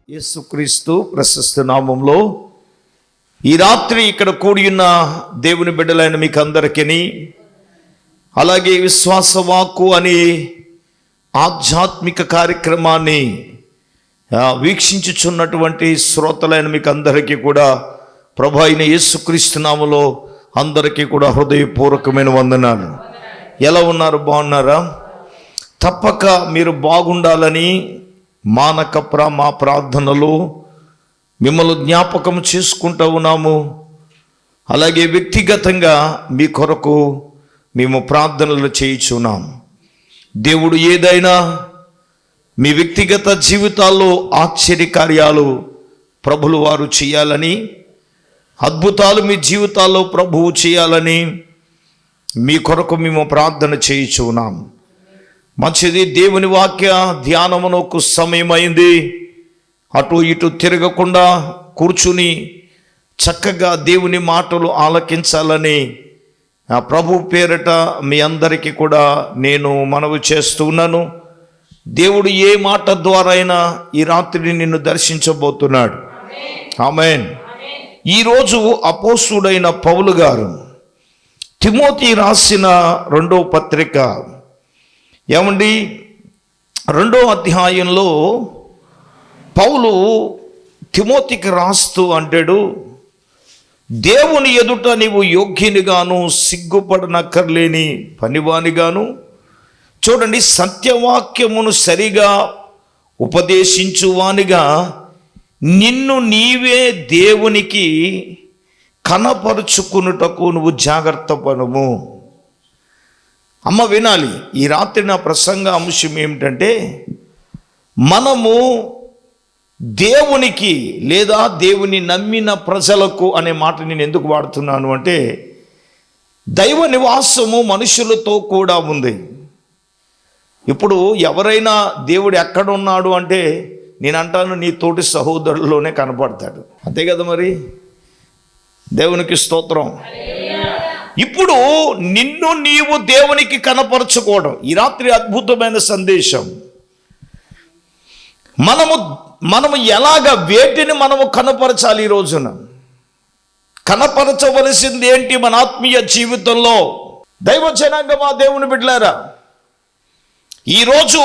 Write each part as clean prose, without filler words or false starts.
యేసుక్రీస్తు ప్రశస్త నామంలో ఈ రాత్రి ఇక్కడ కూడి ఉన్న దేవుని బిడ్డలైన మీకు అందరికీ, అలాగే విశ్వాస వాక్కు అనే ఆధ్యాత్మిక కార్యక్రమాన్ని వీక్షించుచున్నటువంటి శ్రోతలైన మీకు అందరికీ కూడా ప్రభు అయిన యేసుక్రీస్తు నామములో అందరికీ కూడా హృదయపూర్వకమైన వందనాలు. ఎలా ఉన్నారు? బాగున్నారా? తప్పక మీరు బాగుండాలని మానక మా ప్రార్థనలు మిమ్మల్ని జ్ఞాపకం చేసుకుంటూ ఉన్నాము. అలాగే వ్యక్తిగతంగా మీ కొరకు మేము ప్రార్థనలు చేయుచున్నాం. దేవుడు ఏదైనా మీ వ్యక్తిగత జీవితాల్లో ఆశ్చర్యకార్యాలు ప్రభులు వారు చేయాలని, అద్భుతాలు మీ జీవితాల్లో ప్రభువు చేయాలని మీ కొరకు మేము ప్రార్థన చేయుచున్నాం. మంచిది. దేవుని వాక్య ధ్యానమునకు సమయమైంది. అటు ఇటు తిరగకుండా కూర్చుని చక్కగా దేవుని మాటలు ఆలకించాలని ప్రభు పేరట మీ అందరికీ కూడా నేను మనవి చేస్తున్నాను. దేవుడు ఏ మాట ద్వారా అయినా ఈ రాత్రి నిన్ను దర్శించబోతున్నాడు. ఆమేన్. ఈరోజు అపోస్తుడైన పౌలు గారు తిమోతి రాసిన 2వ పత్రిక, ఏమండి, 2వ అధ్యాయంలో పౌలు తిమోతికి రాస్తూ అంటాడు, దేవుని ఎదుట నీవు యోగ్యునిగాను సిగ్గుపడనక్కర్లేని పనివానిగాను, చూడండి, సత్యవాక్యమును సరిగా ఉపదేశించువానిగా నిన్ను నీవే దేవునికి కనపరుచుకున్నటకు నువ్వు జాగ్రత్త పడము. అమ్మ వినాలి, ఈ రాత్రి నా ప్రసంగ అంశం ఏమిటంటే, మనము దేవునికి లేదా దేవుని నమ్మిన ప్రజలకు అనే మాట నేను ఎందుకు వాడుతున్నాను అంటే, దైవ నివాసము మనుషులతో కూడా ఉంది. ఇప్పుడు ఎవరైనా దేవుడు ఎక్కడ ఉన్నాడు అంటే నేను అంటాను, నీ తోటి సహోదరుల్లోనే కనపడతాడు. అంతే కదా మరి. దేవునికి స్తోత్రం. ఇప్పుడు నిన్ను నీవు దేవునికి కనపరచుకోవడం ఈ రాత్రి అద్భుతమైన సందేశం. మనము ఎలాగ వేటిని మనము కనపరచాలి? ఈ రోజున కనపరచవలసింది ఏంటి మన ఆత్మీయ జీవితంలో? దైవ జనాంగమా, దేవుని బిడ్డలారా, ఈరోజు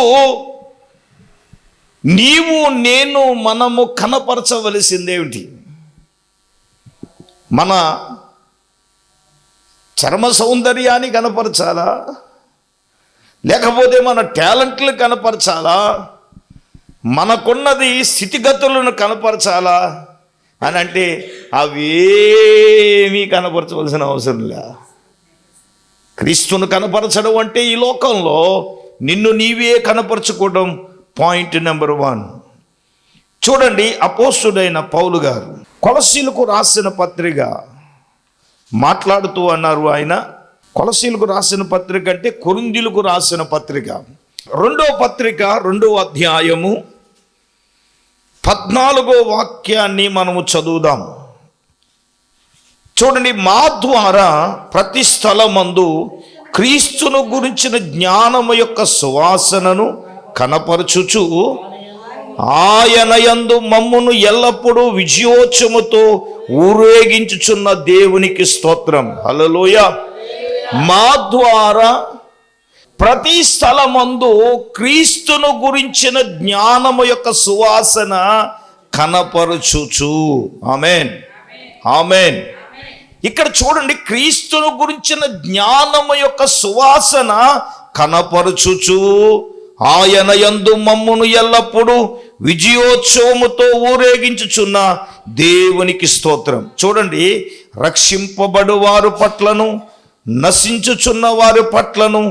నీవు నేను మనము కనపరచవలసింది ఏమిటి? మన చర్మ సౌందర్యాన్ని కనపరచాలా, లేకపోతే మన టాలెంట్లు కనపరచాలా, మనకున్నది స్థితిగతులను కనపరచాలా అని అంటే అవేమీ కనపరచవలసిన అవసరం లే. క్రీస్తును కనపరచడం అంటే ఈ లోకంలో నిన్ను నీవే కనపరచుకోవడం పాయింట్ నెంబర్ 1. చూడండి, అపోస్తుడైన పౌలు గారు కొలసీలకు రాసిన పత్రిక మాట్లాడుతూ అన్నారు. ఆయన కొలసీలకు రాసిన పత్రిక అంటే కొరింథీయులకు రాసిన పత్రిక, 2వ పత్రిక 2వ అధ్యాయము 14వ వాక్యాన్ని మనము చదువుదాం. చూడండి, మా ద్వారా ప్రతి స్థలమందు క్రీస్తును గురించిన జ్ఞానము యొక్క సువాసనను కనపరచుచు ఆయన యందు మమ్మును ఎల్లప్పుడూ విజయోత్సవముతో ఊరేగించుచున్న దేవునికి స్తోత్రం. హల్లెలూయా. మా ద్వారా ప్రతి స్థలమందు క్రీస్తును గురించిన జ్ఞానము యొక్క సువాసన కనపరచుచు. ఆమేన్, ఆమేన్. ఇక్కడ చూడండి, క్రీస్తును గురించిన జ్ఞానము యొక్క సువాసన కనపరచుచు ఆయన యందు మమ్మును ఎల్లప్పుడూ విజయోత్సవముతో ఊరేగించుచున్న దేవునికి స్తోత్రం. చూడండి, రక్షింపబడు వారి పట్లను నశించుచున్న వారి పట్లను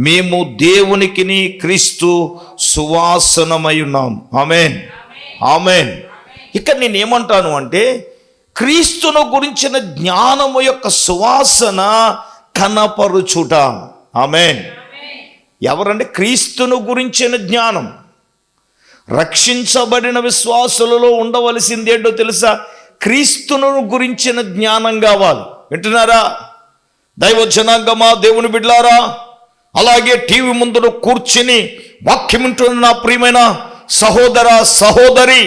మేము దేవునికిని క్రీస్తు సువాసనమై ఉన్నాం. ఆమేన్, ఆమేన్. ఇక్కడ నేనేమంటాను అంటే, క్రీస్తును గురించిన జ్ఞానము యొక్క సువాసన కనపరుచుట. ఆమేన్. ఎవరంటే క్రీస్తును గురించిన జ్ఞానం. రక్షించబడిన విశ్వాసులలో ఉండవలసింది ఏంటో తెలుసా? క్రీస్తును గురించిన జ్ఞానం కావాలి. వింటున్నారా? దైవ జనాంగమా, దేవుని బిడ్డలారా, అలాగే టీవీ ముందు కూర్చుని వాక్యం వింటున్న నా ప్రియమైన సహోదర సహోదరి,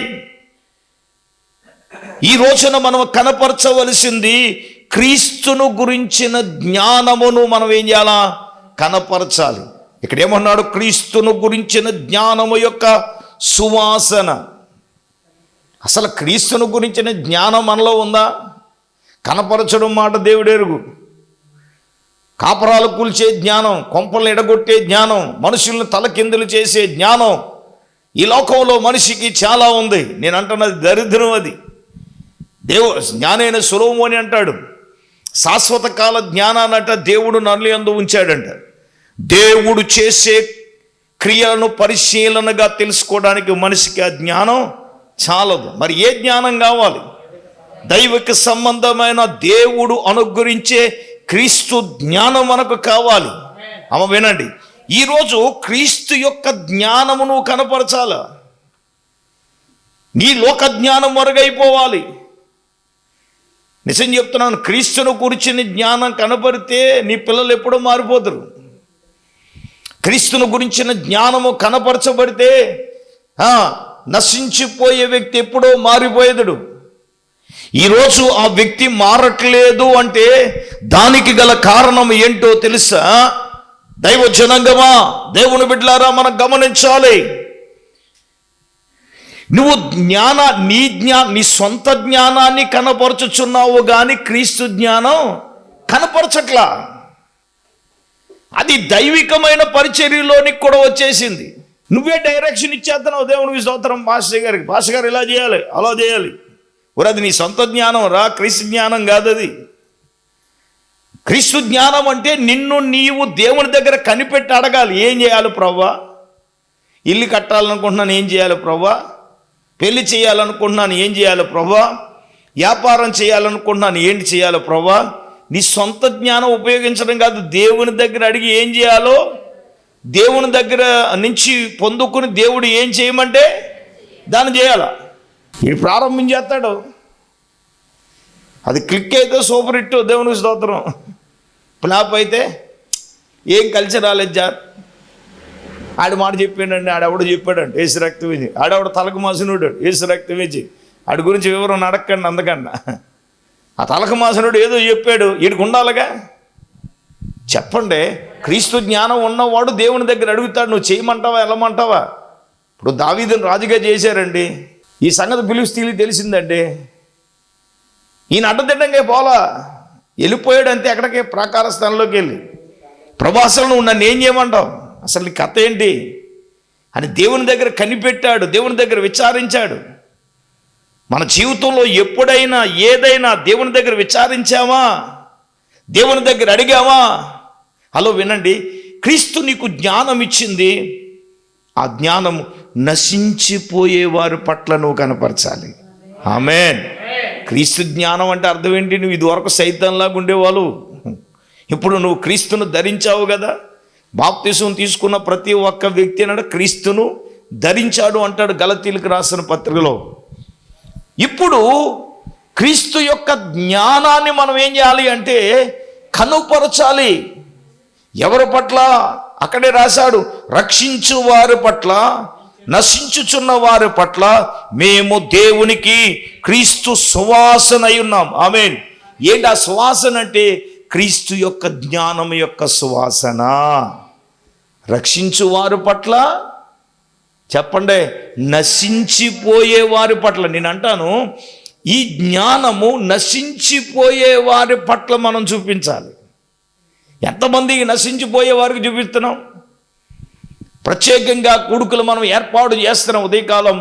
ఈ రోజున మనం కనపరచవలసింది క్రీస్తును గురించిన జ్ఞానమును మనం ఏం చేయాలా? కనపరచాలి. ఇక్కడ ఏమన్నాడు? క్రీస్తును గురించిన జ్ఞానము యొక్క సువాసన. అసలు క్రీస్తును గురించిన జ్ఞానం మనలో ఉందా? కనపరచడం మాట దేవుడెరుగు. కాపరాలు కూల్చే జ్ఞానం, కొంపలను ఎడగొట్టే జ్ఞానం, మనుషులను తలకిందులు చేసే జ్ఞానం ఈ లోకంలో మనిషికి చాలా ఉంది. నేను అంటున్నది దరిద్రం. అది జ్ఞానైన సొలొమోను అంటాడు, శాశ్వత కాల జ్ఞానాన్నట దేవుడు నన్ను యందు ఉంచాడంట. దేవుడు చేసే క్రియలను పరిశీలనగా తెలుసుకోవడానికి మనిషికి ఆ జ్ఞానం చాలదు. మరి ఏ జ్ఞానం కావాలి? దైవిక సంబంధమైన దేవుడు అనుగ్రహించే క్రీస్తు జ్ఞానం మనకు కావాలి. వినండి, ఈరోజు క్రీస్తు యొక్క జ్ఞానము నువ్వు కనపరచాల. నీ లోక జ్ఞానం మరుగైపోవాలి. నిజం చెప్తున్నాను, క్రీస్తును గురించిన జ్ఞానం కనపడితే నీ పిల్లలు ఎప్పుడూ మారిపోతారు. క్రీస్తును గురించిన జ్ఞానము కనపరచబడితే నశించిపోయే వ్యక్తి ఎప్పుడో మారిపోయేదుడు. ఈరోజు ఆ వ్యక్తి మారట్లేదు అంటే దానికి గల కారణం ఏంటో తెలుసా? దైవ జనాంగమా, దేవుని బిడ్డలారా, మనం గమనించాలి. నువ్వు నీ సొంత జ్ఞానాన్ని కనపరచుచున్నావు కానీ క్రీస్తు జ్ఞానం కనపరచట్లా. అది దైవికమైన పరిచర్యలోనికి కూడా వచ్చేసింది. నువ్వే డైరెక్షన్ ఇచ్చేస్తున్నావు దేవునికి స్తోత్రం. పాస్టర్ గారు ఇలా చేయాలి, అలా చేయాలి. అది నీ సొంత జ్ఞానం రా, క్రీస్తు జ్ఞానం కాదు. అది క్రీస్తు జ్ఞానం అంటే నిన్ను నీవు దేవుని దగ్గర కనిపెట్టి అడగాలి. ఏం చేయాలి ప్రభువా? ఇల్లు కట్టాలనుకుంటున్నాను, ఏం చేయాలి ప్రభువా? పెళ్లి చేయాలనుకుంటున్నాను, ఏం చేయాలి ప్రభువా? వ్యాపారం చేయాలనుకుంటున్నాను, ఏంటి చేయాలి ప్రభువా? నీ సొంత జ్ఞానం ఉపయోగించడం కాదు, దేవుని దగ్గర అడిగి ఏం చేయాలో దేవుని దగ్గర నుంచి పొందుకుని దేవుడు ఏం చేయమంటే దాన్ని చేయాలా. ఇది ప్రారంభించేస్తాడు, అది క్లిక్ అయితే సూపర్ హిట్, దేవునికి స్తోత్రం. ఫ్లాప్ అయితే ఏం కలిసి రాలేదు జార్. ఆడి మాట చెప్పాడండి, ఆడెవడు చెప్పాడండి ఏసు రక్తం వేసి, ఆడెవడు తలకు మాసినుడు ఏసు రక్తం వేసి, ఆడి గురించి వివరం అడగండి. అందకన్నా ఆ తలకు మాసినుడు ఏదో చెప్పాడు, వీడికి ఉండాలిగా. చెప్పండి, క్రీస్తు జ్ఞానం ఉన్నవాడు దేవుని దగ్గర అడుగుతాడు, నువ్వు చేయమంటావా వెళ్ళమంటావా? ఇప్పుడు దావీదుని రాజుగా చేశారండి, ఈ సంగతి ఫిలిష్తీయులు తెలిసిందండి. ఈయన అడ్డదిడ్డంగా పోలా, వెళ్ళిపోయాడు అంతే. ఎక్కడికి? ప్రాకార స్థానంలోకి వెళ్ళి, ప్రభాసలు నువ్వు నన్ను ఏం చేయమంటావు, అసలు నీ కథ ఏంటి అని దేవుని దగ్గర కనిపెట్టాడు, దేవుని దగ్గర విచారించాడు. మన జీవితంలో ఎప్పుడైనా ఏదైనా దేవుని దగ్గర విచారించావా? దేవుని దగ్గర అడిగావా? హలో వినండి, క్రీస్తు నీకు జ్ఞానం ఇచ్చింది. ఆ జ్ఞానం నశించిపోయే వారి పట్ల నువ్వు కనపరచాలి. ఆమేన్. క్రీస్తు జ్ఞానం అంటే అర్థం ఏంటి? నువ్వు ఇదివరకు సైతాన్లాగా ఉండేవాళ్ళు, ఇప్పుడు నువ్వు క్రీస్తును ధరించావు కదా. బాప్తిసం తీసుకున్న ప్రతి ఒక్క వ్యక్తి అన్నాడు క్రీస్తును ధరించాడు అంటాడు గలతీయులకు రాసిన పత్రికలో. ఇప్పుడు క్రీస్తు యొక్క జ్ఞానాన్ని మనం ఏం చేయాలి అంటే కనుపరచాలి. ఎవరి పట్ల? అక్కడే రాశాడు, రక్షించు వారి పట్ల, నశించుచున్న వారి పట్ల మేము దేవునికి క్రీస్తు సువాసన అయి ఉన్నాం. ఆమేన్. ఏంటి ఆ సువాసన అంటే? క్రీస్తు యొక్క జ్ఞానం యొక్క సువాసన. రక్షించు వారి పట్ల, చెప్పండి, నశించిపోయే వారి పట్ల. నేను అంటాను, ఈ జ్ఞానము నశించిపోయే వారి పట్ల మనం చూపించాలి. ఎంతమందికి నశించిపోయే వారికి చూపిస్తున్నాం? ప్రత్యేకంగా కొడుకులు మనం ఏర్పాటు చేస్తున్నాం. ఉదయకాలం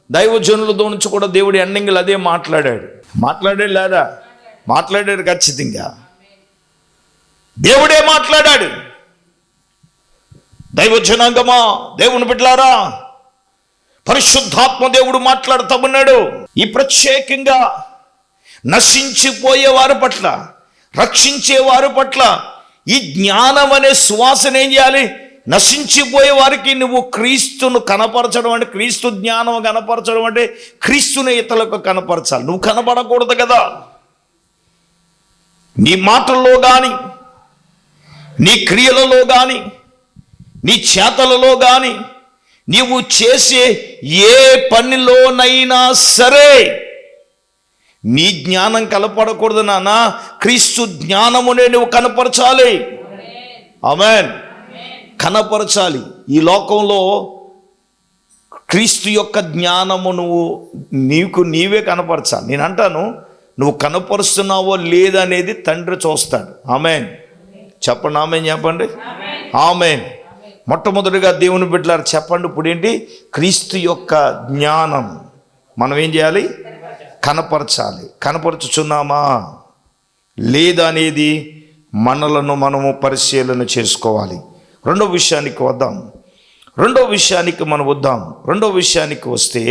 దైవజనులతో నుంచి కూడా దేవుడి ఎండింగ్లు అదే మాట్లాడాడు లేదా? మాట్లాడాడు ఖచ్చితంగా. దేవుడే మాట్లాడాడు. దైవజనాంగమా, దేవుని బిడ్డలారా, పరిశుద్ధాత్మ దేవుడు మాట్లాడుతూ ఉన్నాడు. ఈ ప్రత్యేకంగా నశించిపోయే వారి పట్ల, రక్షించే వారి పట్ల ఈ జ్ఞానం అనే సువాసన ఏం చేయాలి? నశించిపోయే వారికి నువ్వు క్రీస్తును కనపరచడం అంటే, క్రీస్తు జ్ఞానం కనపరచడం అంటే క్రీస్తుని ఇతరులకు కనపరచాలి. నువ్వు కనపడకూడదు కదా. నీ మాటల్లో కానీ, నీ క్రియలలో కానీ, నీ చేతలలో కానీ, నీవు చేసే ఏ పనిలోనైనా సరే నీ జ్ఞానం కనపడకూడదు నాన్న, క్రీస్తు జ్ఞానమునే నువ్వు కనపరచాలి. ఆమేన్. కనపరచాలి. ఈ లోకంలో క్రీస్తు యొక్క జ్ఞానము నీకు నీవే కనపరచాలి. నేను అంటాను, నువ్వు కనపరుస్తున్నావో లేదనేది తండ్రి చూస్తాడు. ఆమేన్. చెప్పండి ఆమేన్. చెప్పండి ఆమేన్. మొట్టమొదటిగా దేవుని బిడ్డలారా చెప్పండి, ఇప్పుడు ఏంటి? క్రీస్తు యొక్క జ్ఞానం మనం ఏం చేయాలి? కనపరచాలి. కనపరుచుచున్నామా లేదా అనేది మనలను మనము పరిశీలన చేసుకోవాలి. రెండో విషయానికి వద్దాం. రెండో విషయానికి వస్తే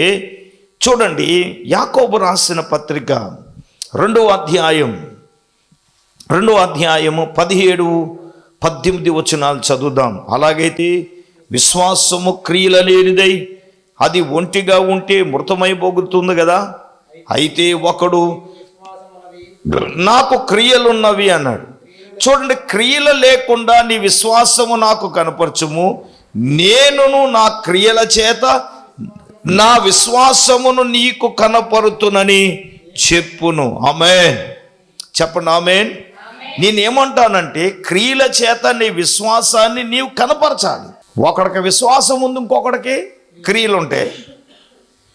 చూడండి, యాకోబు రాసిన పత్రిక 2వ అధ్యాయము 17-18 వచనాలు చదువుదాం. అలాగైతే విశ్వాసము క్రియల లేనిదై అది ఒంటిగా ఉంటే మృతమైపోతుంది కదా. అయితే ఒకడు నాకు క్రియలున్నవి అన్నాడు. చూడండి, క్రియలు లేకుండా నీ విశ్వాసము నాకు కనపరచుము, నేనును నా క్రియల చేత నా విశ్వాసమును నీకు కనపరుతునని చెప్పును. ఆమేన్. చెప్పండి ఆమేన్. నేనేమంటానంటే, క్రియల చేత నీ విశ్వాసాన్ని నీవు కనపరచాలి. ఒకడికి విశ్వాసం ఉంది, ఇంకొకడికి క్రియలు ఉంటాయి.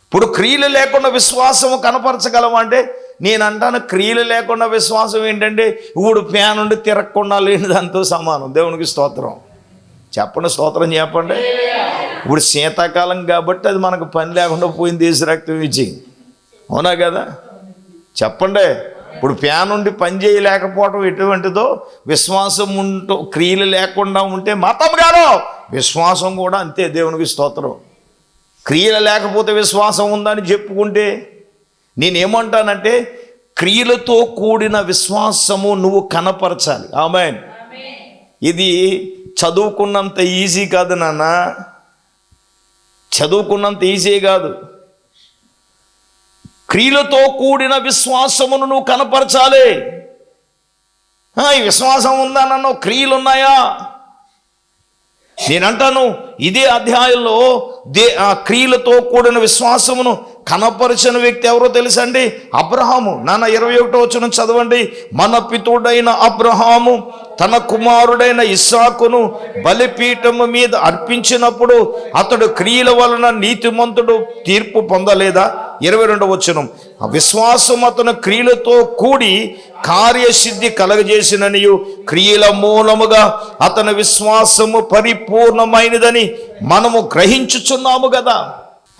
ఇప్పుడు క్రియలు లేకుండా విశ్వాసము కనపరచగలమంటే, నేను అంటాను క్రియలు లేకుండా విశ్వాసం ఏంటంటే ఇప్పుడు ఫ్యాన్ ఉండి తిరగకుండా లేని దాంతో సమానం. దేవునికి స్తోత్రం. చెప్పండి స్తోత్రం చెప్పండి. ఇప్పుడు శీతాకాలం కాబట్టి అది మనకు పని లేకుండా పోయింది, దేశ రక్తం ఇచ్చి. అవునా కదా? చెప్పండి. ఇప్పుడు ఫ్యాన్ ఉండి పని చేయలేకపోవటం ఎటువంటిదో, విశ్వాసం ఉంటూ క్రియలు లేకుండా ఉంటే మతం కాదు, విశ్వాసం కూడా అంతే. దేవునికి స్తోత్రం. క్రియలు లేకపోతే విశ్వాసం ఉందని చెప్పుకుంటే, నేనేమంటానంటే క్రియలతో కూడిన విశ్వాసము నువ్వు కనపరచాలి. ఆమేన్. ఇది చదువుకున్నంత ఈజీ కాదు నాన్న, చదువుకున్నంత ఈజీ కాదు. క్రియలతో కూడిన విశ్వాసమును నువ్వు కనపరచాలి. ఈ విశ్వాసం ఉందా నన్ను, క్రియలు ఉన్నాయా? నేనంటాను, ఇదే అధ్యాయంలో క్రియలతో కూడిన విశ్వాసమును కనపరిచిన వ్యక్తి ఎవరో తెలుసండి? అబ్రహాము. నాన్న 21వ వచనం చదవండి. మన పితరుడైన అబ్రహాము తన కుమారుడైన ఇస్సాకును బలిపీఠము మీద అర్పించినప్పుడు అతడు క్రియల వలన నీతిమంతుడు తీర్పు పొందలేదా? 22వ వచనం. విశ్వాసం అతను క్రియలతో కూడి కార్యసిద్ధి కలగజేసిననియు క్రియల మూలముగా అతని విశ్వాసము పరిపూర్ణమైనదని మనము గ్రహించుచున్నాము కదా.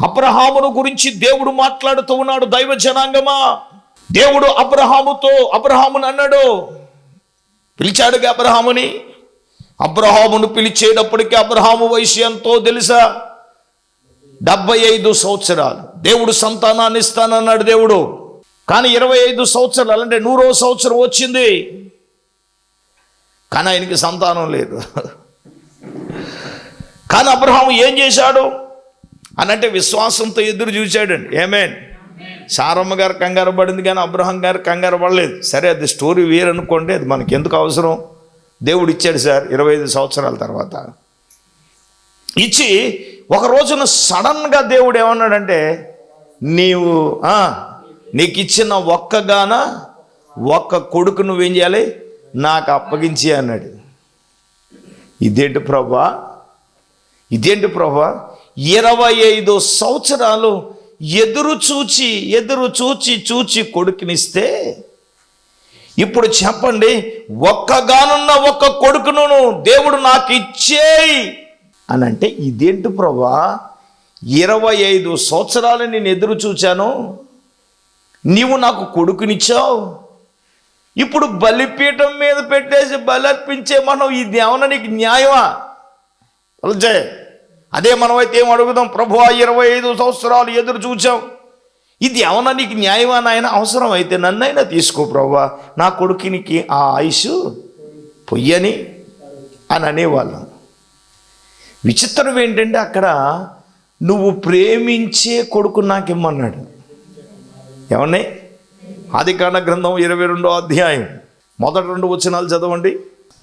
అబ్రహామును గురించి దేవుడు మాట్లాడుతూ ఉన్నాడు. దైవ జనాంగమా, దేవుడు అబ్రహామును అన్నాడు, పిలిచాడుగా అబ్రహాముని. అబ్రహామును పిలిచేటప్పటికీ అబ్రహాము వయసు ఎంతో తెలుసా? 75 సంవత్సరాలు. దేవుడు సంతానాన్ని ఇస్తానన్నాడు దేవుడు. కానీ 25 సంవత్సరాలు అంటే 100వ సంవత్సరం వచ్చింది, కానీ ఆయనకి సంతానం లేదు. కానీ అబ్రహాము ఏం చేశాడు అనంటే విశ్వాసంతో ఎదురు చూశాడండి. ఆమేన్. సారమ్మ గారు కంగారు పడింది, కానీ అబ్రహాం గారు కంగారు పడలేదు. సరే, అది స్టోరీ వేరనుకోండి, అది మనకి ఎందుకు అవసరం. దేవుడు ఇచ్చాడు సార్ 25 సంవత్సరాల తర్వాత. ఇచ్చి ఒక రోజున సడన్గా దేవుడు ఏమన్నాడంటే, నీకు ఇచ్చిన ఒక్క కొడుకు నువ్వేం చేయాలి, నాకు అప్పగించి అన్నాడు. ఇదేంటి ప్రభా 25 సంవత్సరాలు ఎదురు చూచి కొడుకునిస్తే, ఇప్పుడు చెప్పండి, ఒక్కగానున్న ఒక్క కొడుకును దేవుడు నాకు ఇచ్చేయి అని అంటే ఇదేంటి ప్రభా, 25 సంవత్సరాలు నేను ఎదురు చూచాను, నీవు నాకు కొడుకునిచ్చావు, ఇప్పుడు బలిపీఠం మీద పెట్టేసి బలర్పించే మనం ఇది ఏమన్నా నీకు న్యాయమా? అదే మనమైతే ఏం అడుగుదాం, ప్రభువా 25 సంవత్సరాలు ఎదురు చూచాం, ఇది ఏమన్నా నీకు న్యాయమా నాయన? అవసరం అయితే నన్నైనా తీసుకో ప్రభువా, నా కొడుకునికి ఆ ఆయుష్ పొయ్యని అని అనేవాళ్ళం. విచిత్రం ఏంటంటే అక్కడ నువ్వు ప్రేమించే కొడుకు నాకు ఇమ్మన్నాడు. ఏమన్నాయి? ఆదికాండ గ్రంథం 22వ అధ్యాయం మొదటి 2 వచనాలు చదవండి.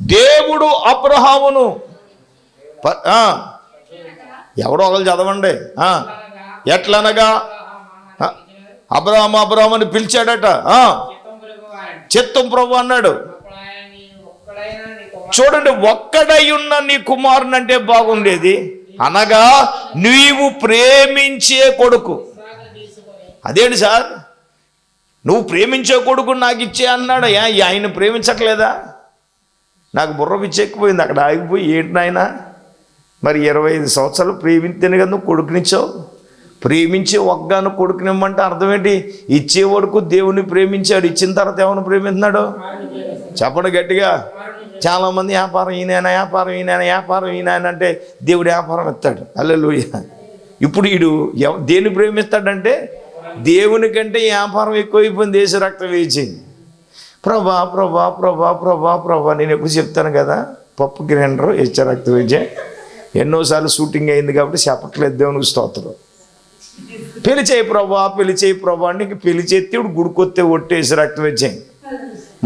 దేవుడు అబ్రహామును ఎవడో ఒకరు చదవండి. ఎట్లనగా అబ్రహాము అబ్రహాము అని పిలిచాడట. చిత్తం ప్రభు అన్నాడు. చూడండి, ఒక్కడై ఉన్న నీ కుమారుని అంటే బాగుండేది. అనగా నీవు ప్రేమించే కొడుకు. అదేంటి సార్, నువ్వు ప్రేమించే కొడుకు నాకు ఇచ్చే అన్నాడు. ఆయన ప్రేమించట్లేదా? నాకు బుర్ర పిచ్చెక్కిపోయింది అక్కడ ఆగిపోయి. ఏంటి నాయన, మరి 25 సంవత్సరాలు ప్రేమించాను కదా నువ్వు కొడుకునిచ్చావు. ప్రేమించే ఒక్కగాను కొడుకునిమ్మంటే అర్థం ఏంటి? ఇచ్చే వరకు దేవుని ప్రేమించాడు, ఇచ్చిన తర్వాత ఎవరిని ప్రేమిస్తున్నాడు చెప్పండి గట్టిగా. చాలామంది వ్యాపారం ఈయన, వ్యాపారం ఈయన, వ్యాపారం ఈయన అంటే దేవుడు వ్యాపారం ఇస్తాడు. హల్లెలూయా. ఇప్పుడు వీడు దేన్ని ప్రేమిస్తాడంటే దేవుని కంటే వ్యాపారం ఎక్కువైపోయింది. దేశ రక్తం వేచి ప్రభా ప్రభా ప్రభా ప్రభా ప్రభా నేను ఎప్పుడు చెప్తాను కదా, పప్పు గ్రైండర్ హెచ్చ రక్తం వేచే ఎన్నోసార్లు షూటింగ్ అయింది కాబట్టి చెప్పట్లేదు. దేవునికి స్తోత్రం. పెళ్లి చేయి ప్రభా, పెళ్లి చేయి ప్రభా అంటే ఇంక పెళ్లి చేస్తే ఇప్పుడు గుడికొస్తే ఒట్టేసి రక్తం వేచాయి.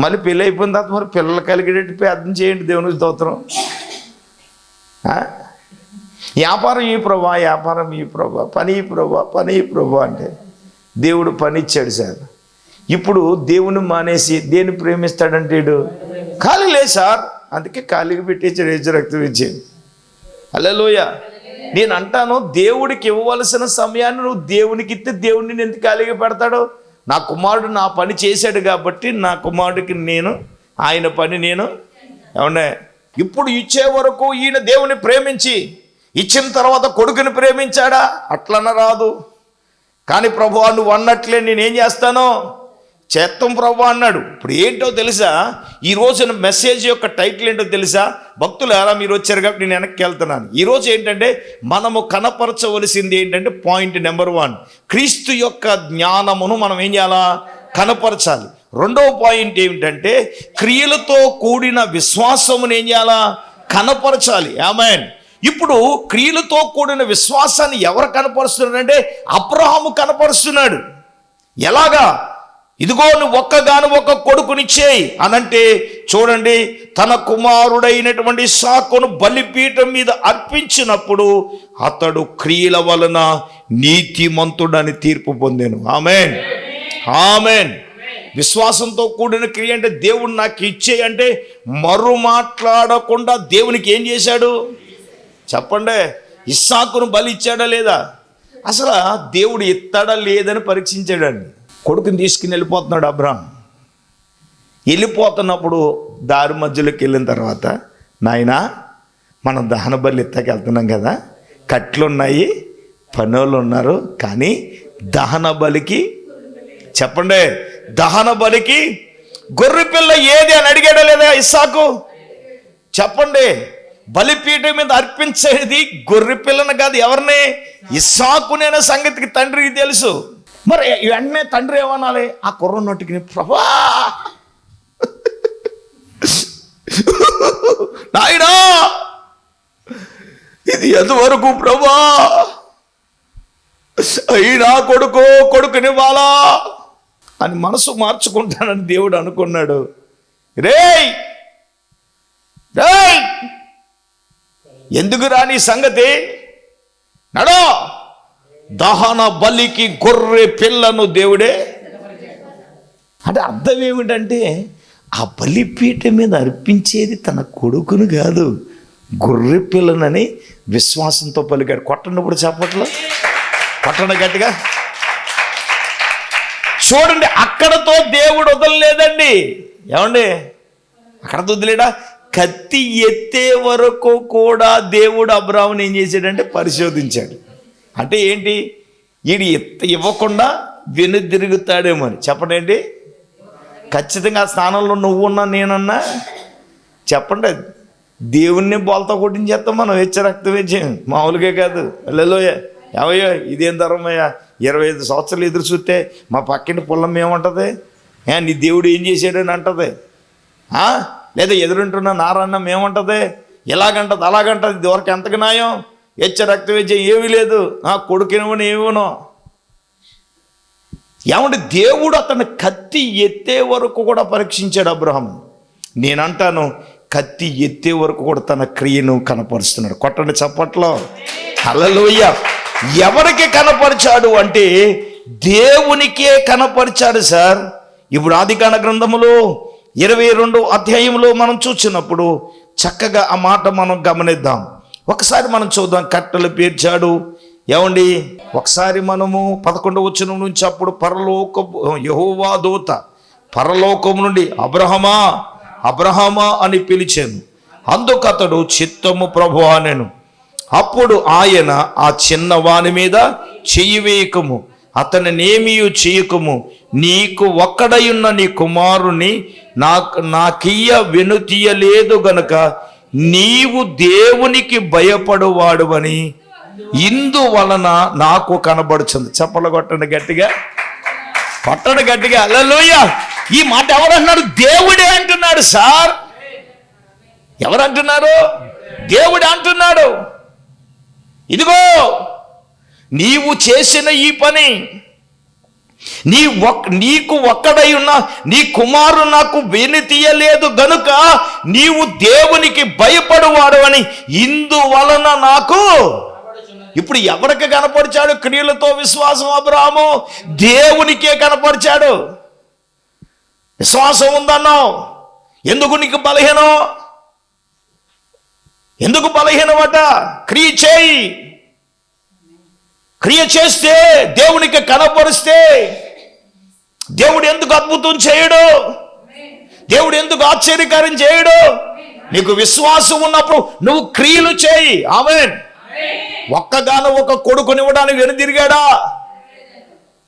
మళ్ళీ పెళ్ళి అయిపోయిన తర్వాత మరి పిల్లలు కలిగేటట్టు ప్రార్థన చేయండి. దేవునికి స్తోత్రం. వ్యాపారం ఈ ప్రభా, వ్యాపారం ఈ ప్రభా, పని ఈ ప్రభా, పని ఈ ప్రభా అంటే దేవుడు పని ఇచ్చాడు సార్. ఇప్పుడు దేవుని మానేసి దేన్ని ప్రేమిస్తాడంటే ఖాళీ లేదు సార్, అందుకే ఖాళీగా పెట్టేసాడు హెచ్చ రక్తం ఇచ్చేది. హల్లెలూయా. నేను అంటాను, దేవుడికి ఇవ్వవలసిన సమయాన్ని నువ్వు దేవునికి ఇస్తే దేవుడిని నేను ఎందుకు ఖాళీగా పెడతాడు? నా కుమారుడు నా పని చేశాడు కాబట్టి నా కుమారుడికి నేను ఆయన పని నేను ఏమన్నా. ఇప్పుడు ఇచ్చే వరకు ఈయన దేవుని ప్రేమించి ఇచ్చిన తర్వాత కొడుకుని ప్రేమించాడా? అట్లన రాదు. కానీ ప్రభువా నువ్వు అన్నట్లే నేనేం చేస్తానో చేత్తం ప్రభు అన్నాడు. ఇప్పుడు ఏంటో తెలుసా, ఈ రోజున మెసేజ్ యొక్క టైటిల్ ఏంటో తెలుసా? భక్తులు ఎలా మీరు వచ్చారు కాబట్టి నేను వెనక్కి వెళ్తున్నాను. ఈరోజు ఏంటంటే మనము కనపరచవలసింది ఏంటంటే పాయింట్ నెంబర్ 1, క్రీస్తు యొక్క జ్ఞానమును మనం ఏం చేయాలా? కనపరచాలి. రెండవ పాయింట్ ఏమిటంటే క్రియలతో కూడిన విశ్వాసమును ఏం చేయాలా? కనపరచాలి. ఆమేన్. ఇప్పుడు క్రియలతో కూడిన విశ్వాసాన్ని ఎవరు కనపరుస్తున్నాడంటే అబ్రహాము కనపరుస్తున్నాడు. ఎలాగా? ఇదిగో నువ్వు ఒక్కగాను ఒక కొడుకునిచ్చేయి అనంటే చూడండి, తన కుమారుడైనటువంటి ఇస్సాకును బలిపీఠం మీద అర్పించినప్పుడు అతడు క్రియల వలన నీతిమంతుడని తీర్పు పొందాను. ఆమేన్, ఆమేన్. విశ్వాసంతో కూడిన క్రియ అంటే దేవుడు నాకు ఇచ్చేయి అంటే మరు మాట్లాడకుండా దేవునికి ఏం చేశాడు చెప్పండి? ఇస్సాకును బలి ఇచ్చాడా లేదా? అసలు దేవుడు ఇస్తాడా లేదని పరీక్షించాడండి. కొడుకుని తీసుకుని వెళ్ళిపోతున్నాడు అబ్రహాం. వెళ్ళిపోతున్నప్పుడు దారి మధ్యలోకి వెళ్ళిన తర్వాత, నాయనా మనం దహన బలి ఎత్తాకి వెళ్తున్నాం కదా, కట్లు ఉన్నాయి, పనోళ్ళు ఉన్నారు, కానీ దహన బలికి చెప్పండి, దహన బలికి గొర్రె పిల్ల ఏది అని అడిగాడా లేదా ఇస్సాకు? చెప్పండి. బలిపీఠం మీద అర్పించేది గొర్రె పిల్లను కాదు, ఎవరిని? ఇస్సాకునేన సంగతికి తండ్రికి తెలుసు. మరి వెంటనే తండ్రి ఏమనాలి? ఆ కుర్ర నోటికి ప్రభా నాయనా ఇది ఎంతవరకు ప్రభా, అయినా కొడుకునివ్వాలా అని మనసు మార్చుకుంటానని దేవుడు అనుకున్నాడు. రేయ్ రేయ్ ఎందుకు రాని సంగతి? నడో, దహన బలికి గొర్రె పిల్లను దేవుడే అంటే అర్థం ఏమిటంటే ఆ బలిపీఠం మీద అర్పించేది తన కొడుకును కాదు, గొర్రె పిల్లనని విశ్వాసంతో పలికాడు. కొట్టనప్పుడు చెప్పట్లో కొట్టండి గట్టిగా. చూడండి, అక్కడతో దేవుడు వదలలేదండి. ఏమండి, అక్కడతో వదిలేడా? కత్తి ఎత్తే వరకు కూడా దేవుడు అబ్రాహాముని ఏం చేశాడంటే పరిశోధించాడు. అంటే ఏంటి? వీడు ఇవ్వకుండా వెనుదిరుగుతాడేమో అని చెప్పండి. ఖచ్చితంగా ఆ స్థానంలో నువ్వున్నా నేనన్నా చెప్పండి, దేవుణ్ణి బోల్తా కొట్టించేస్తాం మనం. హెచ్చ రక్తం వేసాం మామూలుగా కాదు. హల్లెలూయా. ఏవయ్యో ఇదేం ధర్మయ్యా, 25 సంవత్సరాలు ఎదురు చూస్తే మా పక్కింటి పుల్లం ఏమంటుంది? నీ దేవుడు ఏం చేశాడని అంటది. లేదా ఎదురుంటున్న నారన్నం ఏమంటది? ఎలాగంటది అలాగంటది. ఇదివరకు ఎంతకు న్యాయం? హెచ్చ రక్తం వేసే ఏమీ లేదు, కొడుకునివ్వను ఏమోనో. ఏమంటే దేవుడు అతను కత్తి ఎత్తే వరకు కూడా పరీక్షించాడు అబ్రహాం. నేనంటాను, కత్తి ఎత్తే వరకు కూడా తన క్రియను కనపరుస్తున్నాడు. కొట్టండి చప్పట్లో. హల్లెలూయా. ఎవరికి కనపరిచాడు అంటే దేవునికే కనపరిచాడు సార్. ఇప్పుడు ఆదికాండ గ్రంథములో 22 అధ్యాయంలో మనం చూసినప్పుడు చక్కగా ఆ మాట మనం గమనిద్దాం. ఒకసారి మనం చూద్దాం. కట్టెలు పేర్చాడు. ఏమండి, ఒకసారి మనము 11వ వచనం నుంచి అప్పుడు యెహోవా దూత పరలోకం నుండి అబ్రహమా అబ్రహమా అని పిలిచాను. అందుకతడు చిత్తము ప్రభువా నేను. అప్పుడు ఆయన ఆ చిన్నవాని మీద చెయ్యి వేయకము, అతనినేమీ చేయకము, నీకు ఒక్కడయున్న నీ కుమారుని నాకియ్య వెనుతీయలేదు గనుక నీవు దేవునికి భయపడువాడువని ఇందువలన నాకు కనబడుచుంది. చప్పలు కొట్టండి గట్టిగా, కొట్టండి గట్టిగా. హల్లెలూయా. ఈ మాట ఎవరంటున్నారు? దేవుడే అంటున్నాడు సార్. ఎవరంటున్నారు? దేవుడే అంటున్నాడు. ఇదిగో నీవు చేసిన ఈ పని, నీకు ఒక్కడై ఉన్న నీ కుమారు నాకు వెనుతీయలేదు గనుక నీవు దేవునికి భయపడువాడు అని ఇందువలన నాకు. ఇప్పుడు ఎవరికి కనపరిచాడు? క్రియలతో విశ్వాసం అబ్రాహాము దేవునికే కనపరిచాడు. విశ్వాసం ఉందన్నావు, ఎందుకు నీకు బలహీనం? ఎందుకు బలహీనమట? క్రియ చేయి. క్రియ చేస్తే, దేవునికి కనపరిస్తే దేవుడు ఎందుకు అద్భుతం చేయడు? దేవుడు ఎందుకు ఆశ్చర్యకార్యం చేయడు? నీకు విశ్వాసం ఉన్నప్పుడు నువ్వు క్రియలు చేయి. ఆమేన్. ఒక్కగాను ఒక కొడుకునివ్వడానికి వెనుదిరిగాడా?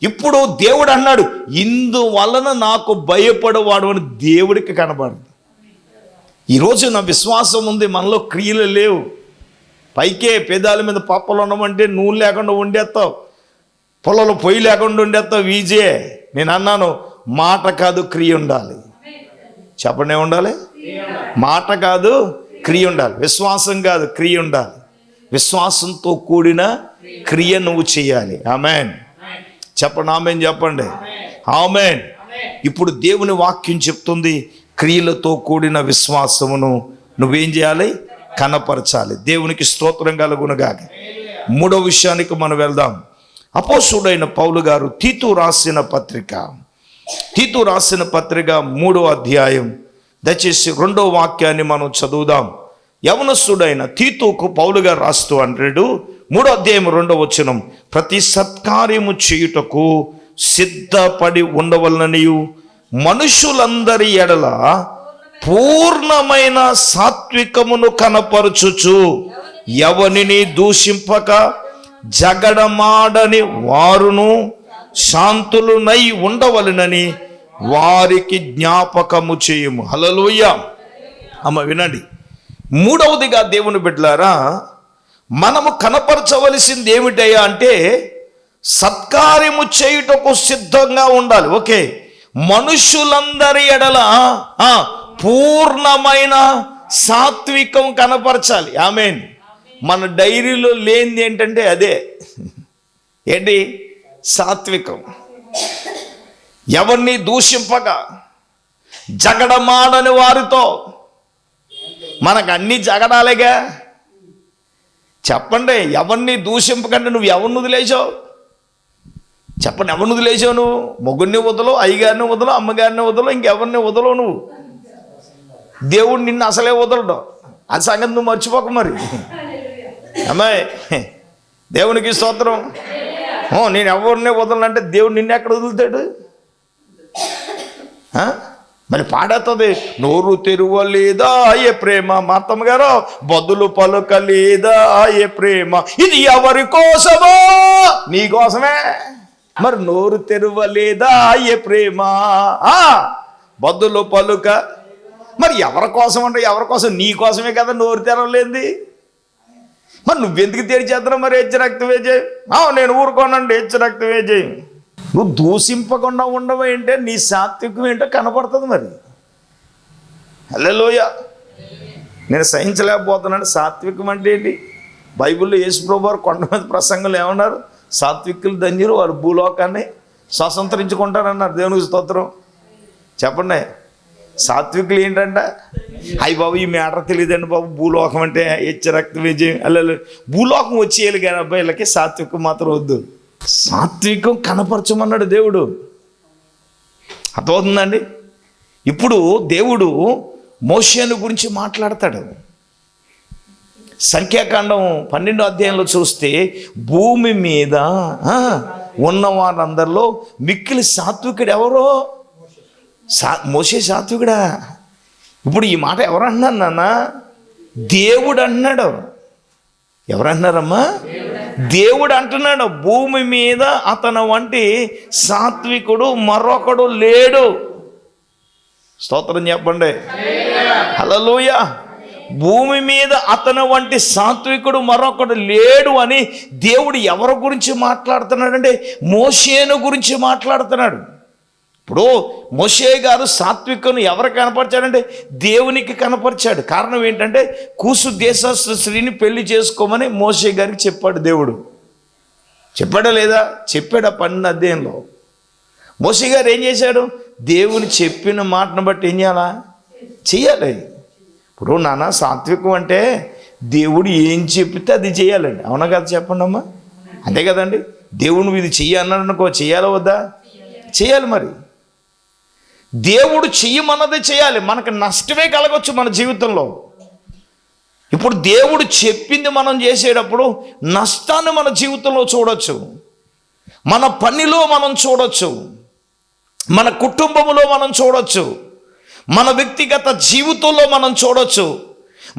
ఇప్పుడు దేవుడు అన్నాడు, ఇందువలన నాకు భయపడవాడు అని దేవుడికి కనబడదు. ఈరోజు నా విశ్వాసం ఉంది, మనలో క్రియలు లేవు. పైకే పేదాల మీద పప్పలు ఉండమంటే నూనె లేకుండా వండేస్తావు, పొలంలో పొయ్యి లేకుండా వండేస్తావు. ఈజీ. నేను అన్నాను, మాట కాదు క్రియ ఉండాలి. చెప్పండి, ఉండాలి. మాట కాదు క్రియ ఉండాలి. విశ్వాసం కాదు, క్రియ ఉండాలి. విశ్వాసంతో కూడిన క్రియ నువ్వు చేయాలి. ఆమేన్. చెప్పండి, ఆమేన్ చెప్పండి. ఆమేన్. ఇప్పుడు దేవుని వాక్యం చెప్తుంది, క్రియలతో కూడిన విశ్వాసమును నువ్వేం చేయాలి? కనపరచాలి. దేవునికి స్తోత్రం కలుగునుగాక. 3వ విషయానికి మనం వెళ్దాం. అపోస్తలుడైన పౌలు గారు తీతు రాసిన పత్రిక 3వ అధ్యాయం, దయచేసి 2వ వాక్యాన్ని మనం చదువుదాం. యవనస్తుడైన తీతుకు పౌలు గారు రాస్తూ అంటాడు, 3వ అధ్యాయం 2వ వచనం, ప్రతి సత్కార్యము చేయుటకు సిద్ధపడి ఉండవలననియు మనుషులందరి ఎడల పూర్ణమైన సాత్వికమును కనపరచుచు ఎవనిని దూషింపక జగడమాడని వారును శాంతులునై ఉండవలనని వారికి జ్ఞాపకము చేయుము. హల్లెలూయా. అమ్మ వినండి, 3వదిగా దేవుని బిడ్డలారా, మనము కనపరచవలసింది ఏమిటయ్యా అంటే సత్కార్యము చేయుటకు సిద్ధంగా ఉండాలి. ఓకే. మనుషులందరి ఎడల పూర్ణమైన సాత్వికం కనపరచాలి. ఆమేన్. మన డైరీలో లేనిది ఏంటంటే అదే. ఏంటి? సాత్వికం. ఎవరిని దూషింపక జగడమాడని వారితో. మనకు అన్ని జగడాలేగా. చెప్పండి, ఎవరిని దూషింపకంటే నువ్వు ఎవరిని వదిలేసావు? చెప్పండి, ఎవరిని వదిలేసావు? నువ్వు మొగుడిని వదలవు, అయ్యగారిని వదలవు, అమ్మగారిని వదలవు, ఇంకెవరిని వదలవు. నువ్వు దేవుడు నిన్ను అసలే వదలడు. అది సంగతి నువ్వు మర్చిపోక. మరి అమ్మాయి, దేవునికి స్తోత్రం. నేను ఎవరిని వదలంటే దేవుడు నిన్ను ఎక్కడ వదులుతాడు? మరి పాడేస్తుంది, నోరు తెరువలేదా ఏ ప్రేమ, మా అత్తమ్మ గారు, బదులు పలుకలేదా ఏ ప్రేమ, ఇది ఎవరి కోసమో? నీ కోసమే. మరి నోరు తెరువలేదా ఏ ప్రేమ, బదులు పలుక. మరి ఎవరి కోసం అంటే ఎవరి కోసం? నీ కోసమే కదా నోరు తెరవలేంది. మరి నువ్వెందుకు తెరిచేద్దాం? మరి హెచ్చరక్తవే చేయి. నేను ఊరుకోనండి, హెచ్చరక్తవే చేయి. నువ్వు దూషింపకుండా ఉండవు ఏంటే, నీ సాత్వికం ఏంటో కనపడుతుంది. మరి హల్లెలూయా. నేను సహించలేకపోతున్నాను. సాత్వికం అంటే ఏంటి? బైబిల్లో యేసుప్రభు వారు కొండ మీద ప్రసంగంలో ఏమన్నారు? సాత్వికులు ధన్యులు, వారు భూలోకాన్ని స్వతంత్రించుకుంటారన్నారు. దేవునికి స్తోత్రం. చెప్పండి, సాత్వికులు ఏంటంట? అయ్యి బాబు, ఈ మ్యాటర్ తెలియదండి బాబు. భూలోకం అంటే హెచ్చరక్త విజయం. అల్ల భూలోకం వచ్చేయాలి కానీ అబ్బాయిలకి సాత్వికం మాత్రం వద్దు. సాత్వికం కనపరచమన్నాడు దేవుడు. అర్థమవుతుందండి? ఇప్పుడు దేవుడు మోషేను గురించి మాట్లాడతాడు. సంఖ్యాకాండం 12వ అధ్యాయంలో చూస్తే భూమి మీద ఉన్న వారందరిలో మిక్కిలి సాత్వికుడు ఎవరో? మోషే సాత్వికుడా? ఇప్పుడు ఈ మాట ఎవరు అన్నారు నాన్న? దేవుడు అన్నాడు. ఎవరన్నారమ్మా? దేవుడు అంటున్నాడు, భూమి మీద అతను వంటి సాత్వికుడు మరొకడు లేడు. స్తోత్రం చెప్పండి. హల్లెలూయా. భూమి మీద అతను వంటి సాత్వికుడు మరొకడు లేడు అని దేవుడు ఎవరి గురించి మాట్లాడుతున్నాడంటే మోషేను గురించి మాట్లాడుతున్నాడు. ఇప్పుడు మోషే గారు సాత్వికను ఎవరు కనపరిచాడంటే దేవునికి కనపరిచాడు. కారణం ఏంటంటే కూసు దేశస్థ స్త్రీని పెళ్లి చేసుకోమని మోషే గారికి చెప్పాడు దేవుడు. చెప్పాడా లేదా? చెప్పాడు. 12వ అధ్యాయంలో మోషే గారు ఏం చేశాడు? దేవుని చెప్పిన మాటను బట్టి ఏం చేయాలా? చెయ్యాలి. ఇప్పుడు నాన్న సాత్వికం అంటే దేవుడు ఏం చెప్తే అది చేయాలండి. అవునా కదా? చెప్పండి అమ్మా. అంతే కదండి. దేవుడు నువ్వు ఇది చెయ్యన్నాడు అనుకో, చెయ్యాలా వద్దా? చేయాలి. మరి దేవుడు చెయ్యమన్నది చేయాలి. మనకు నష్టమే కలగవచ్చు మన జీవితంలో. ఇప్పుడు దేవుడు చెప్పింది మనం చేసేటప్పుడు నష్టాన్ని మన జీవితంలో చూడొచ్చు, మన పనిలో మనం చూడొచ్చు, మన కుటుంబంలో మనం చూడొచ్చు, మన వ్యక్తిగత జీవితంలో మనం చూడొచ్చు,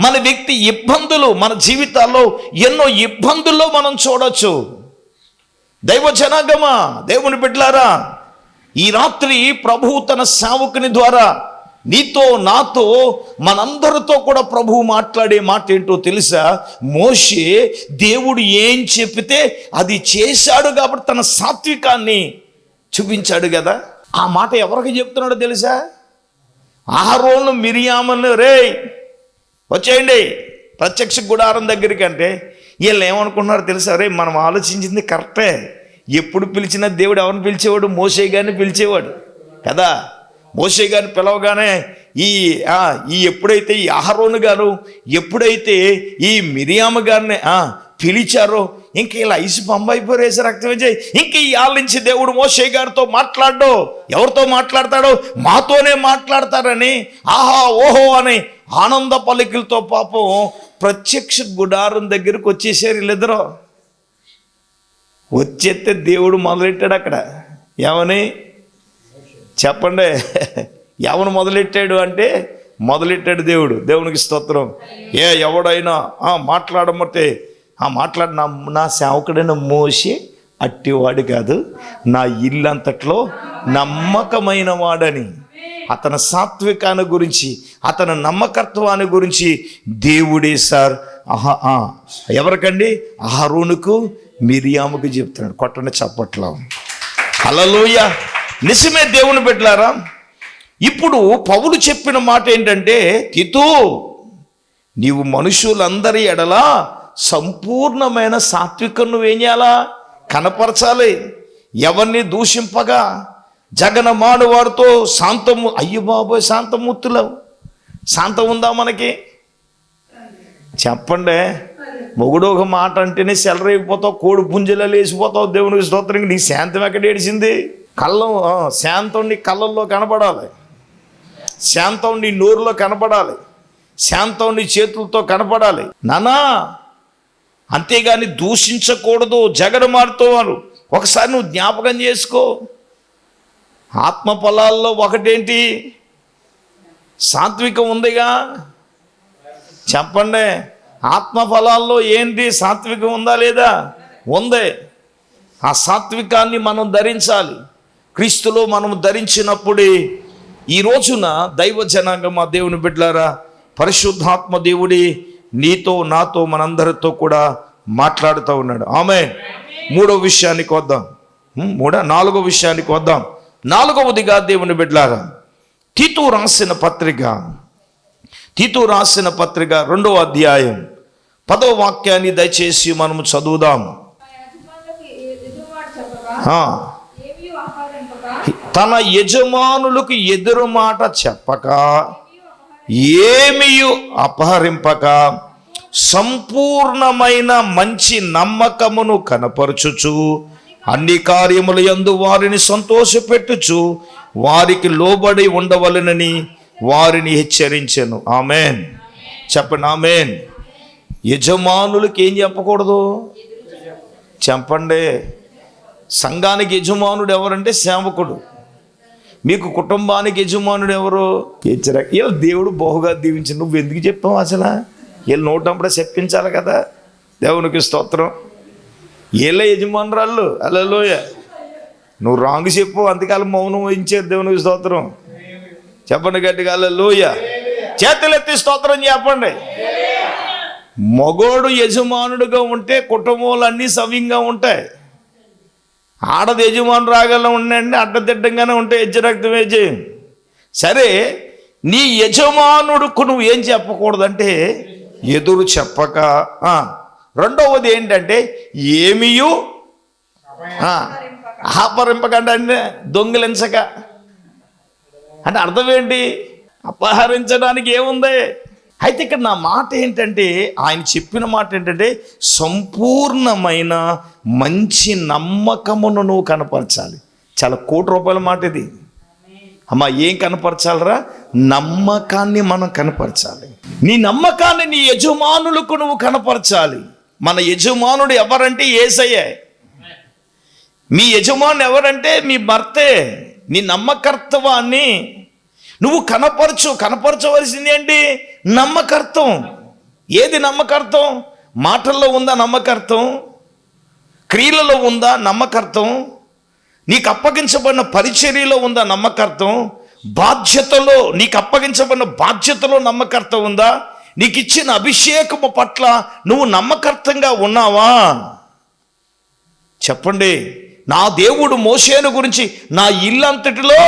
మన వ్యక్తి ఇబ్బందులు, మన జీవితాల్లో ఎన్నో ఇబ్బందుల్లో మనం చూడొచ్చు. దైవ జనాంగమా, దేవుని బిడ్డలారా, ఈ రాత్రి ప్రభువు తన సేవకుని ద్వారా నీతో నాతో మనందరితో కూడా ప్రభువు మాట్లాడే మాట ఏంటో తెలుసా? మోషే దేవుడు ఏం చెప్పితే అది చేశాడు కాబట్టి తన సాత్వికాన్ని చూపించాడు కదా. ఆ మాట ఎవరికి చెప్తున్నాడో తెలుసా? అహరోను మిరియామును, రే వచ్చేయండి ప్రత్యక్ష గుడారం దగ్గరికి అంటే వీళ్ళు ఏమనుకున్నారో తెలుసా? రే మనం ఆలోచించింది కరెక్టే. ఎప్పుడు పిలిచినా దేవుడు ఎవరిని పిలిచేవాడు? మోషే గారిని పిలిచేవాడు కదా. మోషే గారిని పిలవగానే ఈ ఎప్పుడైతే ఈ అహరోను గారు ఎప్పుడైతే ఈ మిరియాము గారిని పిలిచారో ఇంక ఇలా ఐసు పంబైపోరేసి రక్తం చేయి. ఇంక ఈ ఆళ్ళ నుంచి దేవుడు మోషే గారితో మాట్లాడో. ఎవరితో మాట్లాడతాడో? మాతోనే మాట్లాడతారని ఆహా ఓహో అని ఆనంద పలికలతో పాపం ప్రత్యక్ష గుడారం దగ్గరికి వచ్చేసారు వీళ్ళిద్దరూ. వచ్చేస్తే దేవుడు మొదలెట్టాడు అక్కడ. ఏమని చెప్పండి? ఎవరు మొదలెట్టాడు అంటే మొదలెట్టాడు దేవుడు. దేవునికి స్తోత్రం. ఎవడైనా మాట్లాడమంటే మాట్లాడి నా సేవకుడైన మోషే అట్టివాడు కాదు, నా ఇల్లంతట్లో నమ్మకమైన వాడని అతని సాత్వికాన్ని గురించి, అతని నమ్మకత్వాన్ని గురించి దేవుడే సార్ ఎవరికండి? అహరోనుకు మిరియాముకు చెప్తున్నాడు. కొట్టండి చప్పట్లో. హల్లెలూయా. నిజమే దేవుని బిడ్డలారా. ఇప్పుడు పౌలు చెప్పిన మాట ఏంటంటే, తీతు నీవు మనుషులందరి ఎడల సంపూర్ణమైన సాత్వికం నువ్వేం చేయాలా? కనపరచాలి. ఎవరిని దూషింపగా జగనమాడు వారితో శాంతము. అయ్యో బాబోయ్, శాంతమూర్తులు. శాంతం ఉందా మనకి? చెప్పండి. మొగుడు ఒక మాట అంటేనే సెలరైపోతావు, కోడి పుంజలో లేచిపోతావు. దేవునికి స్తోత్రం. నీ శాంతం ఎక్కడ ఏడిసింది? శాంతం నీ కళ్ళల్లో కనపడాలి, శాంతం నీ నోరులో కనపడాలి, శాంతం నీ చేతులతో కనపడాలి నానా. అంతేగాని దూషించకూడదు. జగడమాడుతో వారు ఒకసారి నువ్వు జ్ఞాపకం చేసుకో. ఆత్మ ఫలాల్లో ఒకటేంటి? సాత్వికం ఉందిగా. చెప్పండి. ఆత్మ ఫలాల్లో ఏంటి? సాత్వికం ఉందా లేదా? ఉంది. ఆ సాత్వికాన్ని మనం ధరించాలి. క్రీస్తులో మనం ధరించినప్పుడే ఈ రోజున దైవ జనాంగం, మా దేవుని బిడ్డలారా, పరిశుద్ధాత్మ దేవుడి నీతో నాతో మనందరితో కూడా మాట్లాడుతూ ఉన్నాడు. ఆమేన్. మూడో విషయానికి వద్దాం. నాలుగో విషయానికి వద్దాం. నాలుగవదిగా దేవుని బిడ్డలారా, తీతు రాసిన పత్రిక 2వ అధ్యాయం 10వ వాక్యాన్ని దయచేసి మనము చదువుదాం. తన యజమానులకు ఎదురు మాట చెప్పక, ఏమియు అపహరింపక, సంపూర్ణమైన మంచి నమ్మకమును కనపరచుచు అన్ని కార్యముల యందు వారిని సంతోషపెట్టుచు వారికి లోబడి ఉండవలెనని వారిని హెచ్చరించెను. ఆమెన్. చెప్పండి ఆమెన్. యజమానులకి ఏం చెప్పకూడదు? చెప్పండి. సంఘానికి యజమానుడు ఎవరంటే సేవకుడు. మీకు కుటుంబానికి యజమానుడు ఎవరు? వీళ్ళు దేవుడు బహుగా దీవించి నువ్వు ఎందుకు చెప్పావు అసలు? వీళ్ళు నోటంపడే చెప్పించాలి కదా. దేవునికి స్తోత్రం. వీళ్ళే యజమానురాళ్ళు. హల్లెలూయా. నువ్వు రాంగ్ చెప్పు, అంతకాలం మౌనం వహించారు. దేవునికి స్తోత్రం. చెప్పండి గట్టిగా హల్లెలూయా. చేతులెత్తి స్తోత్రం చెప్పండి. మగోడు యజమానుడుగా ఉంటే కుటుంబాలన్నీ సవ్యంగా ఉంటాయి. ఆడది యజమాను రాగల ఉండండి అడ్డదిడ్డంగానే ఉంటే యజ్జరక్తం వేజి. సరే, నీ యజమానుడుకు నువ్వు ఏం చెప్పకూడదంటే ఎదురు చెప్పక. రెండవది ఏంటంటే ఏమియు అపహరింపకండి, అంటే దొంగిలించక. అంటే అర్థం ఏంటి? అపహరించడానికి ఏముంది? అయితే ఇక్కడ నా మాట ఏంటంటే, ఆయన చెప్పిన మాట ఏంటంటే సంపూర్ణమైన మంచి నమ్మకమును నువ్వు కనపరచాలి. చాలా కోటి రూపాయల మాట ఇది. అమ్మా, ఏం కనపరచాలరా? నమ్మకాన్ని మనం కనపరచాలి. నీ నమ్మకాన్ని నీ యజమానులకు నువ్వు కనపరచాలి. మన యజమానుడు ఎవరంటే యేసయ్యే. మీ యజమానుడు ఎవరంటే మీ భర్తే. నీ నమ్మకత్వాన్ని నువ్వు కనపరచవలసింది ఏంటి? నమ్మకత్వం. ఏది నమ్మకత్వం? మాటల్లో ఉందా నమ్మకత్వం? క్రియలలో ఉందా నమ్మకత్వం? నీకు అప్పగించబడిన పరిచర్యలో ఉందా నమ్మకత్వం? బాధ్యతలో, నీకు అప్పగించబడిన బాధ్యతలో నమ్మకత్వం ఉందా? నీకు ఇచ్చిన అభిషేకము పట్ల నువ్వు నమ్మకత్వంగా ఉన్నావా? చెప్పండి. నా దేవుడు మోషేను గురించి నా ఇల్లంతటిలో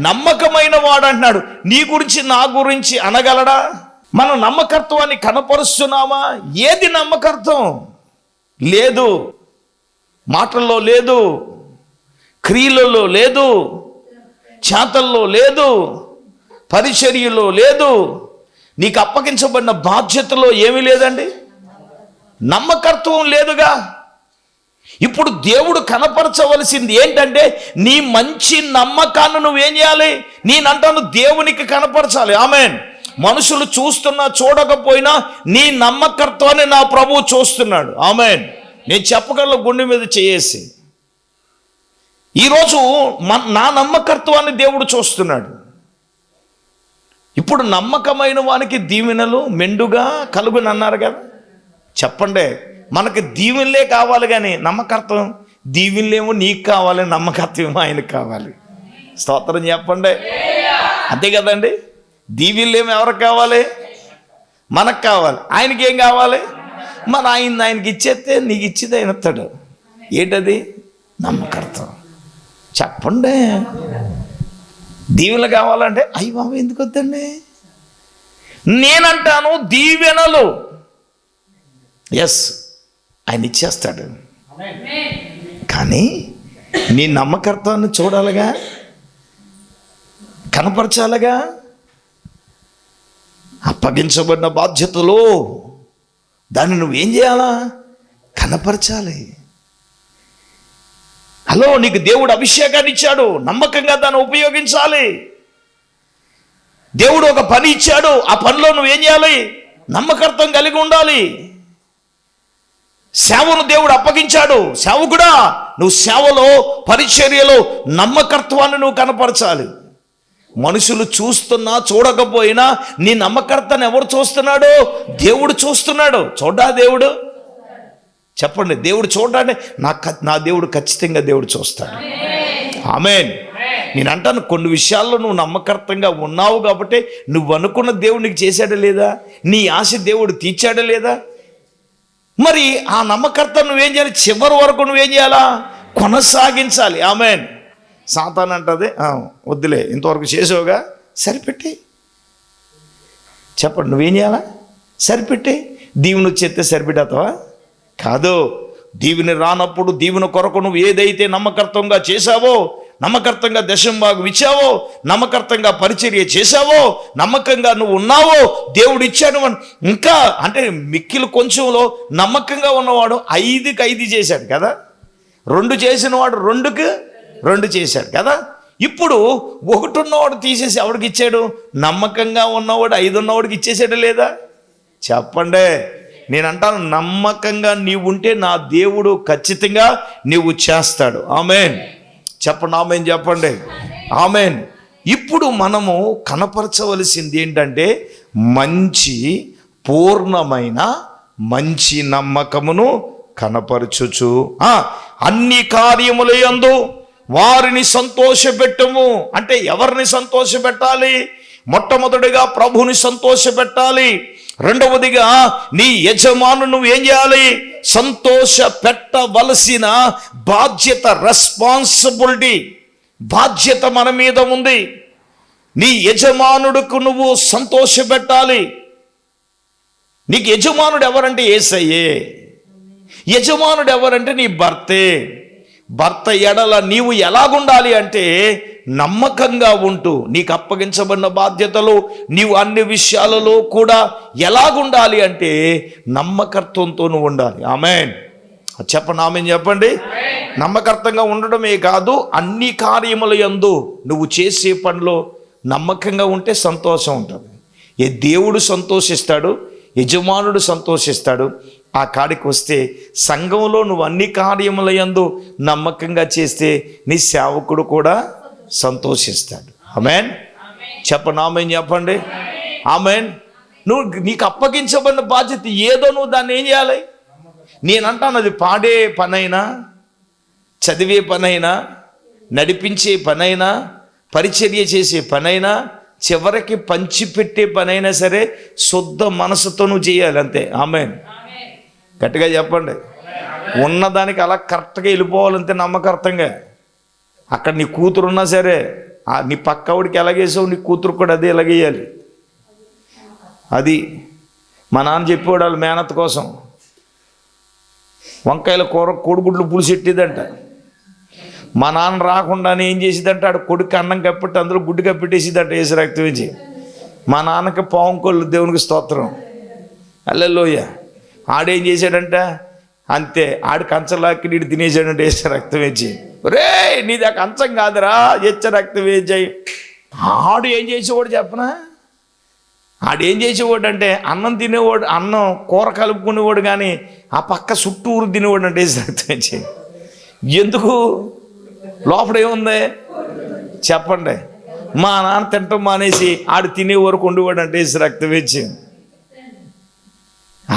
నమ్మకమైన వాడు అంటున్నాడు. నీ గురించి నా గురించి అనగలడా? మన నమ్మకత్వాన్ని కనపరుస్తున్నామా? ఏది నమ్మకత్వం? లేదు. మాటల్లో లేదు, క్రియలలో లేదు, చేతల్లో లేదు, పరిచర్యలో లేదు, నీకు అప్పగించబడిన బాధ్యతలో ఏమీ లేదండి. నమ్మకత్వం లేదుగా. ఇప్పుడు దేవుడు కనపరచవలసింది ఏంటంటే నీ మంచి నమ్మకాన్ని నువ్వేం చేయాలి? నేనంటాను దేవునికి కనపరచాలి. ఆమేన్. మనుషులు చూస్తున్నా చూడకపోయినా నీ నమ్మకత్వాన్ని నా ప్రభువు చూస్తున్నాడు. ఆమేన్. నేను చెప్పగలను గుండె మీద చేసి, ఈరోజు నా నమ్మకత్వాన్ని దేవుడు చూస్తున్నాడు. ఇప్పుడు నమ్మకమైన వానికి దీవెనలు మెండుగా కలుగునన్నారు కదా. చెప్పండి. మనకి దీవెనలే కావాలి కానీ నమ్మకత్వం, దీవెనలేమో నీకు కావాలి, నమ్మకత్వం ఆయనకు కావాలి. స్తోత్రం చెప్పండి. అంతే కదండి. దీవెనలేమో ఎవరికి కావాలి? మనకు కావాలి. ఆయనకి ఏం కావాలి? మన ఆయనకి ఇచ్చేస్తే నీకు ఇచ్చేది ఆయన ఇస్తాడు. ఏంటది? నమ్మకత్వం. చెప్పండి. దీవెనలు కావాలంటే అయ్యి బాబు ఎందుకు వద్దండి? నేనంటాను దీవెనలు ఎస్ ఆయన ఇచ్చేస్తాడు. కానీ నీ నమ్మకత్వాన్ని చూడాలిగా, కనపరచాలిగా. అప్పగించబడిన బాధ్యతలో దాన్ని నువ్వేం చేయాలా? కనపరచాలి. హలో, నీకు దేవుడు అభిషేకాన్ని ఇచ్చాడు, నమ్మకంగా దాన్ని ఉపయోగించాలి. దేవుడు ఒక పని ఇచ్చాడు, ఆ పనిలో నువ్వేం చేయాలి? నమ్మకత్వం కలిగి ఉండాలి. సేవను దేవుడు అప్పగించాడు, సేవకుడా నువ్వు సేవలో పరిచర్యలో నమ్మకత్వాన్ని నువ్వు కనపరచాలి. మనుషులు చూస్తున్నా చూడకపోయినా నీ నమ్మకత్వాన్ని ఎవరు చూస్తున్నాడు? దేవుడు చూస్తున్నాడు. చూడ్డా దేవుడు? చెప్పండి. దేవుడు చూడాలంటే నా దేవుడు ఖచ్చితంగా దేవుడు చూస్తాడు. ఆమేన్. నేను అంటాను, కొన్ని విషయాల్లో నువ్వు నమ్మకత్వంగా ఉన్నావు కాబట్టి నువ్వు అనుకున్న దేవుడు నీకు చేశాడా లేదా? నీ ఆశ దేవుడు తీర్చాడా లేదా? మరి ఆ నమ్మకత్వం నువ్వేం చేయాలి? చివరి వరకు నువ్వేం చేయాలా? కొనసాగించాలి. ఆమేన్. సాతాను అంటది, వద్దులే ఇంతవరకు చేసావుగా, సరిపెట్టి. చెప్పండి. నువ్వేం చేయాలా? సరిపెట్టి. దీవెన వచ్చేస్తే సరిపెట్టేస్తావా? కాదు. దీవెన రానప్పుడు దీవెన కొరకు నువ్వు ఏదైతే నమ్మకత్వంగా చేశావో, నమ్మకత్వంగా దశంభాగం ఇచ్చావో, నమ్మకత్వంగా పరిచర్య చేశావో, నమ్మకంగా నువ్వు ఉన్నావో, దేవుడు ఇచ్చాడు. ఇంకా అంటే మిక్కిలు కొంచెంలో నమ్మకంగా ఉన్నవాడు 5కి 5 చేశాడు కదా. 2 చేసిన వాడు 2కి 2 చేశాడు కదా. ఇప్పుడు 1 ఉన్నవాడు తీసేసి ఎవరికి ఇచ్చాడు? నమ్మకంగా ఉన్నవాడు 5 ఉన్నవాడికి ఇచ్చేసాడు లేదా? చెప్పండి. నేను అంటాను, నమ్మకంగా నీవు ఉంటే నా దేవుడు ఖచ్చితంగా నీవు చేస్తాడు. ఆమేన్ చెప్పండి, ఆమేన్ చెప్పండి, ఆమేన్. ఇప్పుడు మనము కనపరచవలసింది ఏంటంటే మంచి పూర్ణమైన మంచి నమ్మకమును కనపరచుచు అన్ని కార్యములయందు వారిని సంతోషపెట్టుము. అంటే ఎవరిని సంతోషపెట్టాలి? మొట్టమొదటిగా ప్రభుని సంతోషపెట్టాలి. రెండవదిగా నీ యజమాను నువ్వు ఏం చేయాలి? సంతోష పెట్టవలసిన బాధ్యత, రెస్పాన్సిబిలిటీ, బాధ్యత మన మీద ఉంది. నీ యజమానుడికి నువ్వు సంతోషపెట్టాలి. నీకు యజమానుడు ఎవరంటే యేసయ్యే. యజమానుడు ఎవరంటే నీ భర్తే. భర్త ఎడల నీవు ఎలాగుండాలి అంటే నమ్మకంగా ఉంటూ నీకు అప్పగించబడిన బాధ్యతలు నీవు అన్ని విషయాలలో కూడా ఎలాగుండాలి అంటే నమ్మకత్వంతో నువ్వు ఉండాలి. ఆమేన్ చెప్పండి, ఆమేన్ చెప్పండి. నమ్మకత్వంగా ఉండడమే కాదు, అన్ని కార్యముల యందు నువ్వు చేసే పనిలో నమ్మకంగా ఉంటే సంతోషం ఉంటుంది. ఏ దేవుడు సంతోషిస్తాడు, యజమానుడు సంతోషిస్తాడు. ఆ కాడికి వస్తే సంఘంలో నువ్వు అన్ని కార్యముల యందు నమ్మకంగా చేస్తే నీ సేవకుడు కూడా సంతోషిస్తాడు. ఆమేన్ చెప్పండి, ఆమేన్ చెప్పండి, ఆమేన్. నీకు అప్పగించబడిన బాధ్యత ఏదో నువ్వు దాన్ని ఏం చేయాలి? నేనంటాను, అది పాడే పనైనా, చదివే పనైనా, నడిపించే పనైనా, పరిచర్య చేసే పనైనా, చివరికి పంచిపెట్టే పనైనా సరే శుద్ధ మనసుతో నువ్వు చేయాలి, అంతే. ఆమేన్ గట్టిగా చెప్పండి. ఉన్నదానికి అలా కరెక్ట్గా వెళ్ళిపోవాలంతే నమ్మకర్థంగా. అక్కడ నీ కూతురు ఉన్నా సరే నీ పక్కవాడికి ఎలాగేసావు నీ కూతురు కూడా అదే ఎలాగేయాలి. అది మా నాన్న చెప్పేవాడు వాళ్ళ మేనత్ కోసం వంకాయల కూర కోడిగుడ్లు పులిసెట్టిదంట. మా నాన్న రాకుండానే ఏం చేసేదంట, ఆడు కొడుకు అన్నం కప్పెట్టి అందులో గుడ్డు కప్పెట్టేసిదంట వేసి రక్తం వేసి. మా నాన్నకి పావుకోళ్ళు, దేవునికి స్తోత్రం, హల్లెలూయా. ఆడేం చేశాడంట, అంతే ఆడు కంచలాక్కి నీడు తినేసాడంటే వేసే రక్తం వేసి. రే నీది ఆ కంచం కాదురా, ఎచ్చ రక్తం వేసాయి. ఆడు ఏం చేసేవాడు చెప్పనా? ఆడేం చేసేవాడు అంటే అన్నం తినేవాడు, అన్నం కూర కలుపుకునేవాడు, కానీ ఆ పక్క చుట్టూరు తినేవాడు అంటే వేసి రక్తం వేసి. ఎందుకు? లోపల ఏముంది చెప్పండి. మా నాన్న తింటాం మానేసి ఆడు తినే వరకు ఉండేవాడు అంటే వేసి రక్తం వేసి.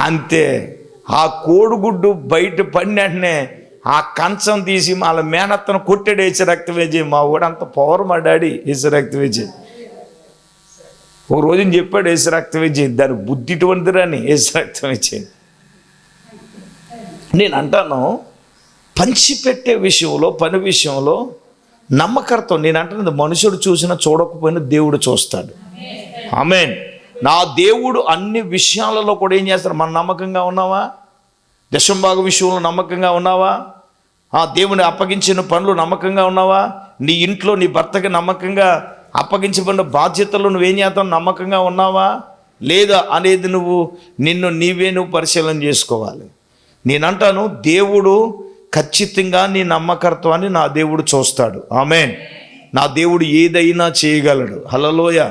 అంతే. ఆ కోడిగుడ్డు బయట పడినట్టునే ఆ కంచం తీసి వాళ్ళ మేనత్తను కొట్టాడు వేసి రక్తం వేసి. మా వాడు అంత పవర్, మా డాడీ వేసి రక్తం వేసి. ఓ రోజుని చెప్పాడు వేసి రక్తం వేసి, దాని బుద్ధి ఇటువంటిదని వేసి రక్తం వేసి. నేను అంటాను, పంచిపెట్టే విషయంలో, పని విషయంలో నమ్మకత్వం. నేను అంటున్నది మనుషుడు చూసినా చూడకపోయినా దేవుడు చూస్తాడు. ఆమేన్. నా దేవుడు అన్ని విషయాలలో కూడా ఏం చేస్తాడు? మన నమ్మకంగా ఉన్నావా? దశంభాగ విషయంలో నమ్మకంగా ఉన్నావా? దేవుని అప్పగించిన పనులు నమ్మకంగా ఉన్నావా? నీ ఇంట్లో నీ భర్తకి నమ్మకంగా అప్పగించబడిన బాధ్యతలు నువ్వేం చేస్తావు? నమ్మకంగా ఉన్నావా లేదా అనేది నిన్ను నువ్వు పరిశీలన చేసుకోవాలి. నేనంటాను, దేవుడు ఖచ్చితంగా నీ నమ్మకత్వాన్ని నా దేవుడు చూస్తాడు. ఆమేన్. నా దేవుడు ఏదైనా చేయగలడు. హల్లెలూయా.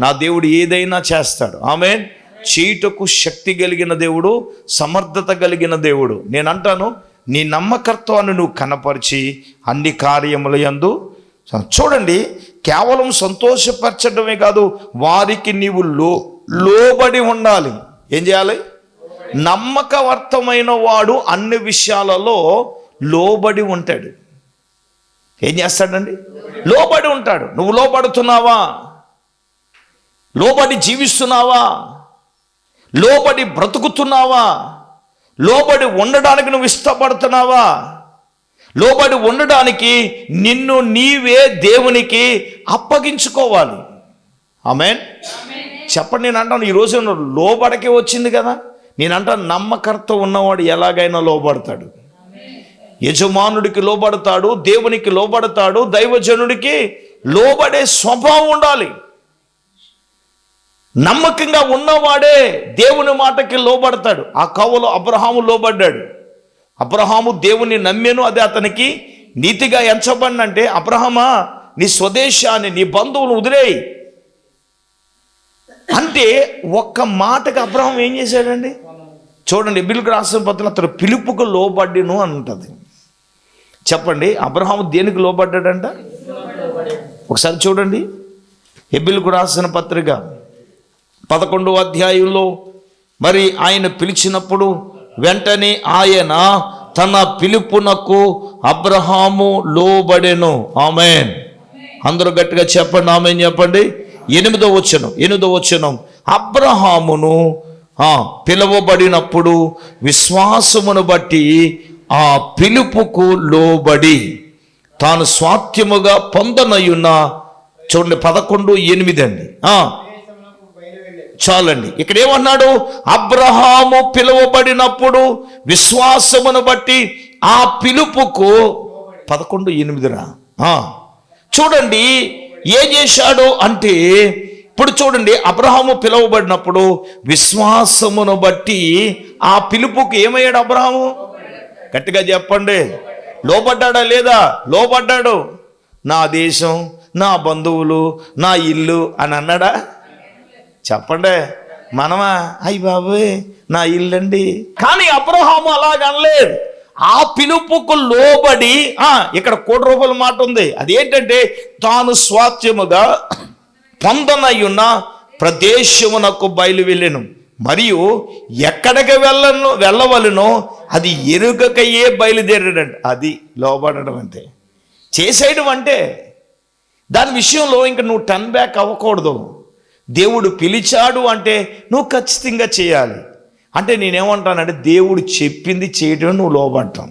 నా దేవుడు ఏదైనా చేస్తాడు. ఆమేన్. చేయుటకు శక్తి కలిగిన దేవుడు, సమర్థత కలిగిన దేవుడు. నేను అంటాను, నీ నమ్మకత్వాన్ని నువ్వు కనపరిచి అన్ని కార్యముల యందు చూడండి. కేవలం సంతోషపరచడమే కాదు, వారికి నీవు లోబడి ఉండాలి. ఏం చేయాలి? నమ్మకవర్తమైన వాడు అన్ని విషయాలలో లోబడి ఉంటాడు. ఏం చేస్తాడండి? లోబడి ఉంటాడు. నువ్వు లోబడుతున్నావా? లోబడి జీవిస్తున్నావా? లోబడి బ్రతుకుతున్నావా? లోబడి ఉండడానికి నువ్వు ఇష్టపడుతున్నావా? లోబడి ఉండడానికి నిన్ను నీవే దేవునికి అప్పగించుకోవాలి. ఆమేన్ చెప్పండి. నేను అంటాను, ఈరోజు లోబడకే వచ్చింది కదా. నేనంటాను, నమ్మకత్వం ఉన్నవాడు ఎలాగైనా లోబడతాడు. యజమానుడికి లోబడతాడు, దేవునికి లోబడతాడు, దైవజనుడికి లోబడే స్వభావం ఉండాలి. నమ్మకంగా ఉన్నవాడే దేవుని మాటకి లోబడతాడు. ఆ కవులో అబ్రహాము లోబడ్డాడు. అబ్రహాము దేవుని నమ్మెను, అది అతనికి నీతిగా ఎంచబడినంటే, అబ్రహమా నీ స్వదేశాన్ని, నీ బంధువులు వదిలేయి అంటే ఒక్క మాటకి అబ్రహాం ఏం చేశాడండి? చూడండి, హెబ్రీయులకు రాసిన పత్రికలో అతడు పిలుపుకు లోబడ్డెను అని ఉంటుంది. చెప్పండి, అబ్రహాము దేనికి లోబడ్డాడంట? ఒకసారి చూడండి, హెబ్రీయులకు రాసిన పత్రిక 11వ అధ్యాయంలో మరి ఆయన పిలిచినప్పుడు వెంటనే ఆయన తన పిలుపునకు అబ్రహాము లోబడెను. ఆమేన్. అందరూ గట్టిగా చెప్పండి, ఆమేన్ చెప్పండి. 8వ వచనం, అబ్రహామును పిలువబడినప్పుడు విశ్వాసమును బట్టి ఆ పిలుపుకు లోబడి తాను స్వాస్థ్యముగా పొందనయున్న, చూడండి 11:8 అండి. చాలండి, ఇక్కడ ఏమన్నాడు? అబ్రహాము పిలువబడినప్పుడు విశ్వాసమును బట్టి ఆ పిలుపుకు 11:8 చూడండి ఏం చేశాడు అంటే, ఇప్పుడు చూడండి, అబ్రహాము పిలువబడినప్పుడు విశ్వాసమును బట్టి ఆ పిలుపుకు ఏమయ్యాడు? అబ్రహాము గట్టిగా చెప్పండి, లోబడ్డాడా లేదా? లోబడ్డాడు. నా దేశం, నా బంధువులు, నా ఇల్లు అని అన్నాడా? చెప్పండి. మనమా అయ్యి బాబోయ్ నా ఇల్లండి. కానీ అబ్రహాము అలాగనలేదు. ఆ పిలుపుకు లోబడి ఇక్కడ 1 కోటి రూపాయల మాట ఉంది. అదేంటంటే, తాను స్వాస్థ్యముగా పొందనయున్న ప్రదేశమునకు బయలు వెళ్ళెను, మరియు ఎక్కడికి వెళ్ళవలనో అది ఎరుగకయే బయలుదేరాడంట. అది లోబడడం అంటే, చేసేయడం అంటే. దాని విషయంలో ఇంక నువ్వు టర్న్ బ్యాక్ అవ్వకూడదు. దేవుడు పిలిచాడు అంటే నువ్వు ఖచ్చితంగా చేయాలి. అంటే నేనేమంటానంటే, దేవుడు చెప్పింది చేయడం నువ్వు లోబడతాం.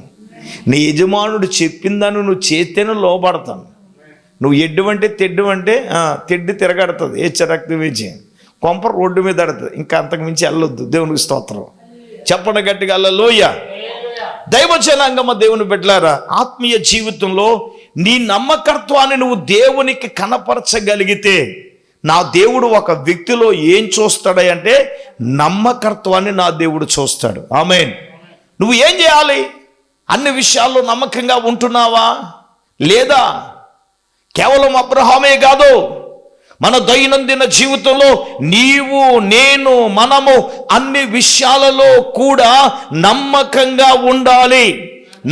నీ యజమానుడు చెప్పిందని నువ్వు చేస్తేనే లోబడతాం. నువ్వు ఎడ్డువంటే తెడ్డు తిరగడుతుంది, రక్తం వేచి కొంప రోడ్డు మీద ఆడుతుంది. ఇంకా అంతకు మించి వెళ్ళొద్దు. దేవునికి స్తోత్రం చెప్పండి గట్టిగా, హల్లెలూయా. దైవజనాంగమ, దేవుని బిడ్డలారా, ఆత్మీయ జీవితంలో నీ నమ్మకత్వాన్ని నువ్వు దేవునికి కనపరచగలిగితే, నా దేవుడు ఒక వ్యక్తిలో ఏం చూస్తాడంటే నమ్మకత్వాన్ని నా దేవుడు చూస్తాడు. ఆమేన్. నువ్వు ఏం చేయాలి? అన్ని విషయాల్లో నమ్మకంగా ఉంటున్నావా లేదా? కేవలం అబ్రహామే కాదు, మన దైనందిన జీవితంలో నీవు, నేను, మనము అన్ని విషయాలలో కూడా నమ్మకంగా ఉండాలి.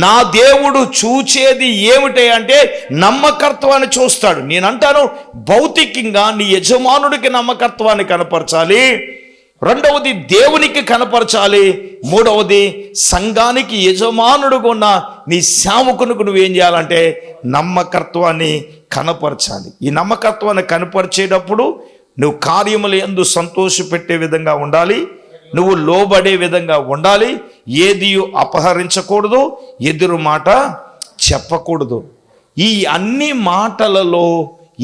నా దేవుడు చూచేది ఏమిటి అంటే నమ్మకత్వాన్ని చూస్తాడు. నేనంటాను, భౌతికంగా నీ యజమానుడికి నమ్మకత్వాన్ని కనపరచాలి, రెండవది దేవునికి కనపరచాలి, మూడవది సంఘానికి యజమానుడుగా ఉన్న నీ సేవకునికి నువ్వేం చేయాలంటే నమ్మకత్వాన్ని కనపరచాలి. ఈ నమ్మకత్వాన్ని కనపరిచేటప్పుడు నువ్వు కార్యములు యందు సంతోషపెట్టే విధంగా ఉండాలి, నువ్వు లోబడే విధంగా ఉండాలి, ఏది అపహరించకూడదు, ఎదురు మాట చెప్పకూడదు. ఈ అన్ని మాటలలో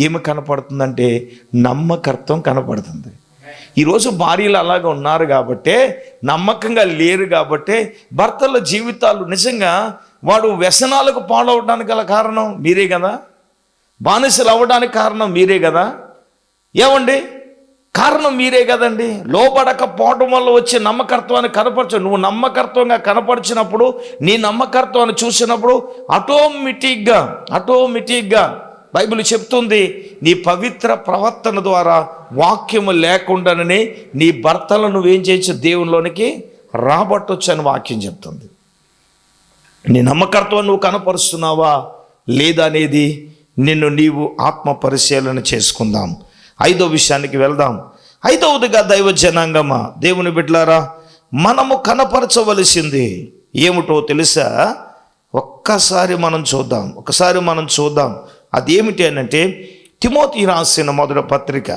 ఏమి కనపడుతుందంటే నమ్మకత్వం కనపడుతుంది. ఈరోజు భార్యలు అలాగ ఉన్నారు కాబట్టే, నమ్మకంగా లేరు కాబట్టే భర్తల జీవితాలు నిజంగా వాడు వ్యసనాలకు పాడవడానికి గల కారణం మీరే కదా, బానిసలు అవ్వడానికి కారణం మీరే కదా. ఏమండి, కారణం మీరే కదండి. లోబడకపోవడం వల్ల వచ్చే నమ్మకత్వాన్ని కనపరచు. నువ్వు నమ్మకత్వంగా కనపరిచినప్పుడు, నీ నమ్మకత్వాన్ని చూసినప్పుడు ఆటోమేటిక్గా బైబిల్ చెప్తుంది, నీ పవిత్ర ప్రవర్తన ద్వారా వాక్యము లేకుండానే నీ భర్తలను నువ్వేం చేయొచ్చు, దేవునిలోనికి రాబట్టొచ్చు అని వాక్యం చెప్తుంది. నీ నమ్మకత్వం నువ్వు కనపరుస్తున్నావా లేదా అనేది నీవు ఆత్మ పరిశీలన చేసుకుందాం. 5వ విషయానికి వెళ్దాం. 5వదిగా దైవ జనాంగమా, దేవుని బిడ్డలారా, మనము కనపరచవలసింది ఏమిటో తెలుసా? ఒకసారి మనం చూద్దాం. అదేమిటి అనంటే, తిమోతి రాసిన మొదటి పత్రిక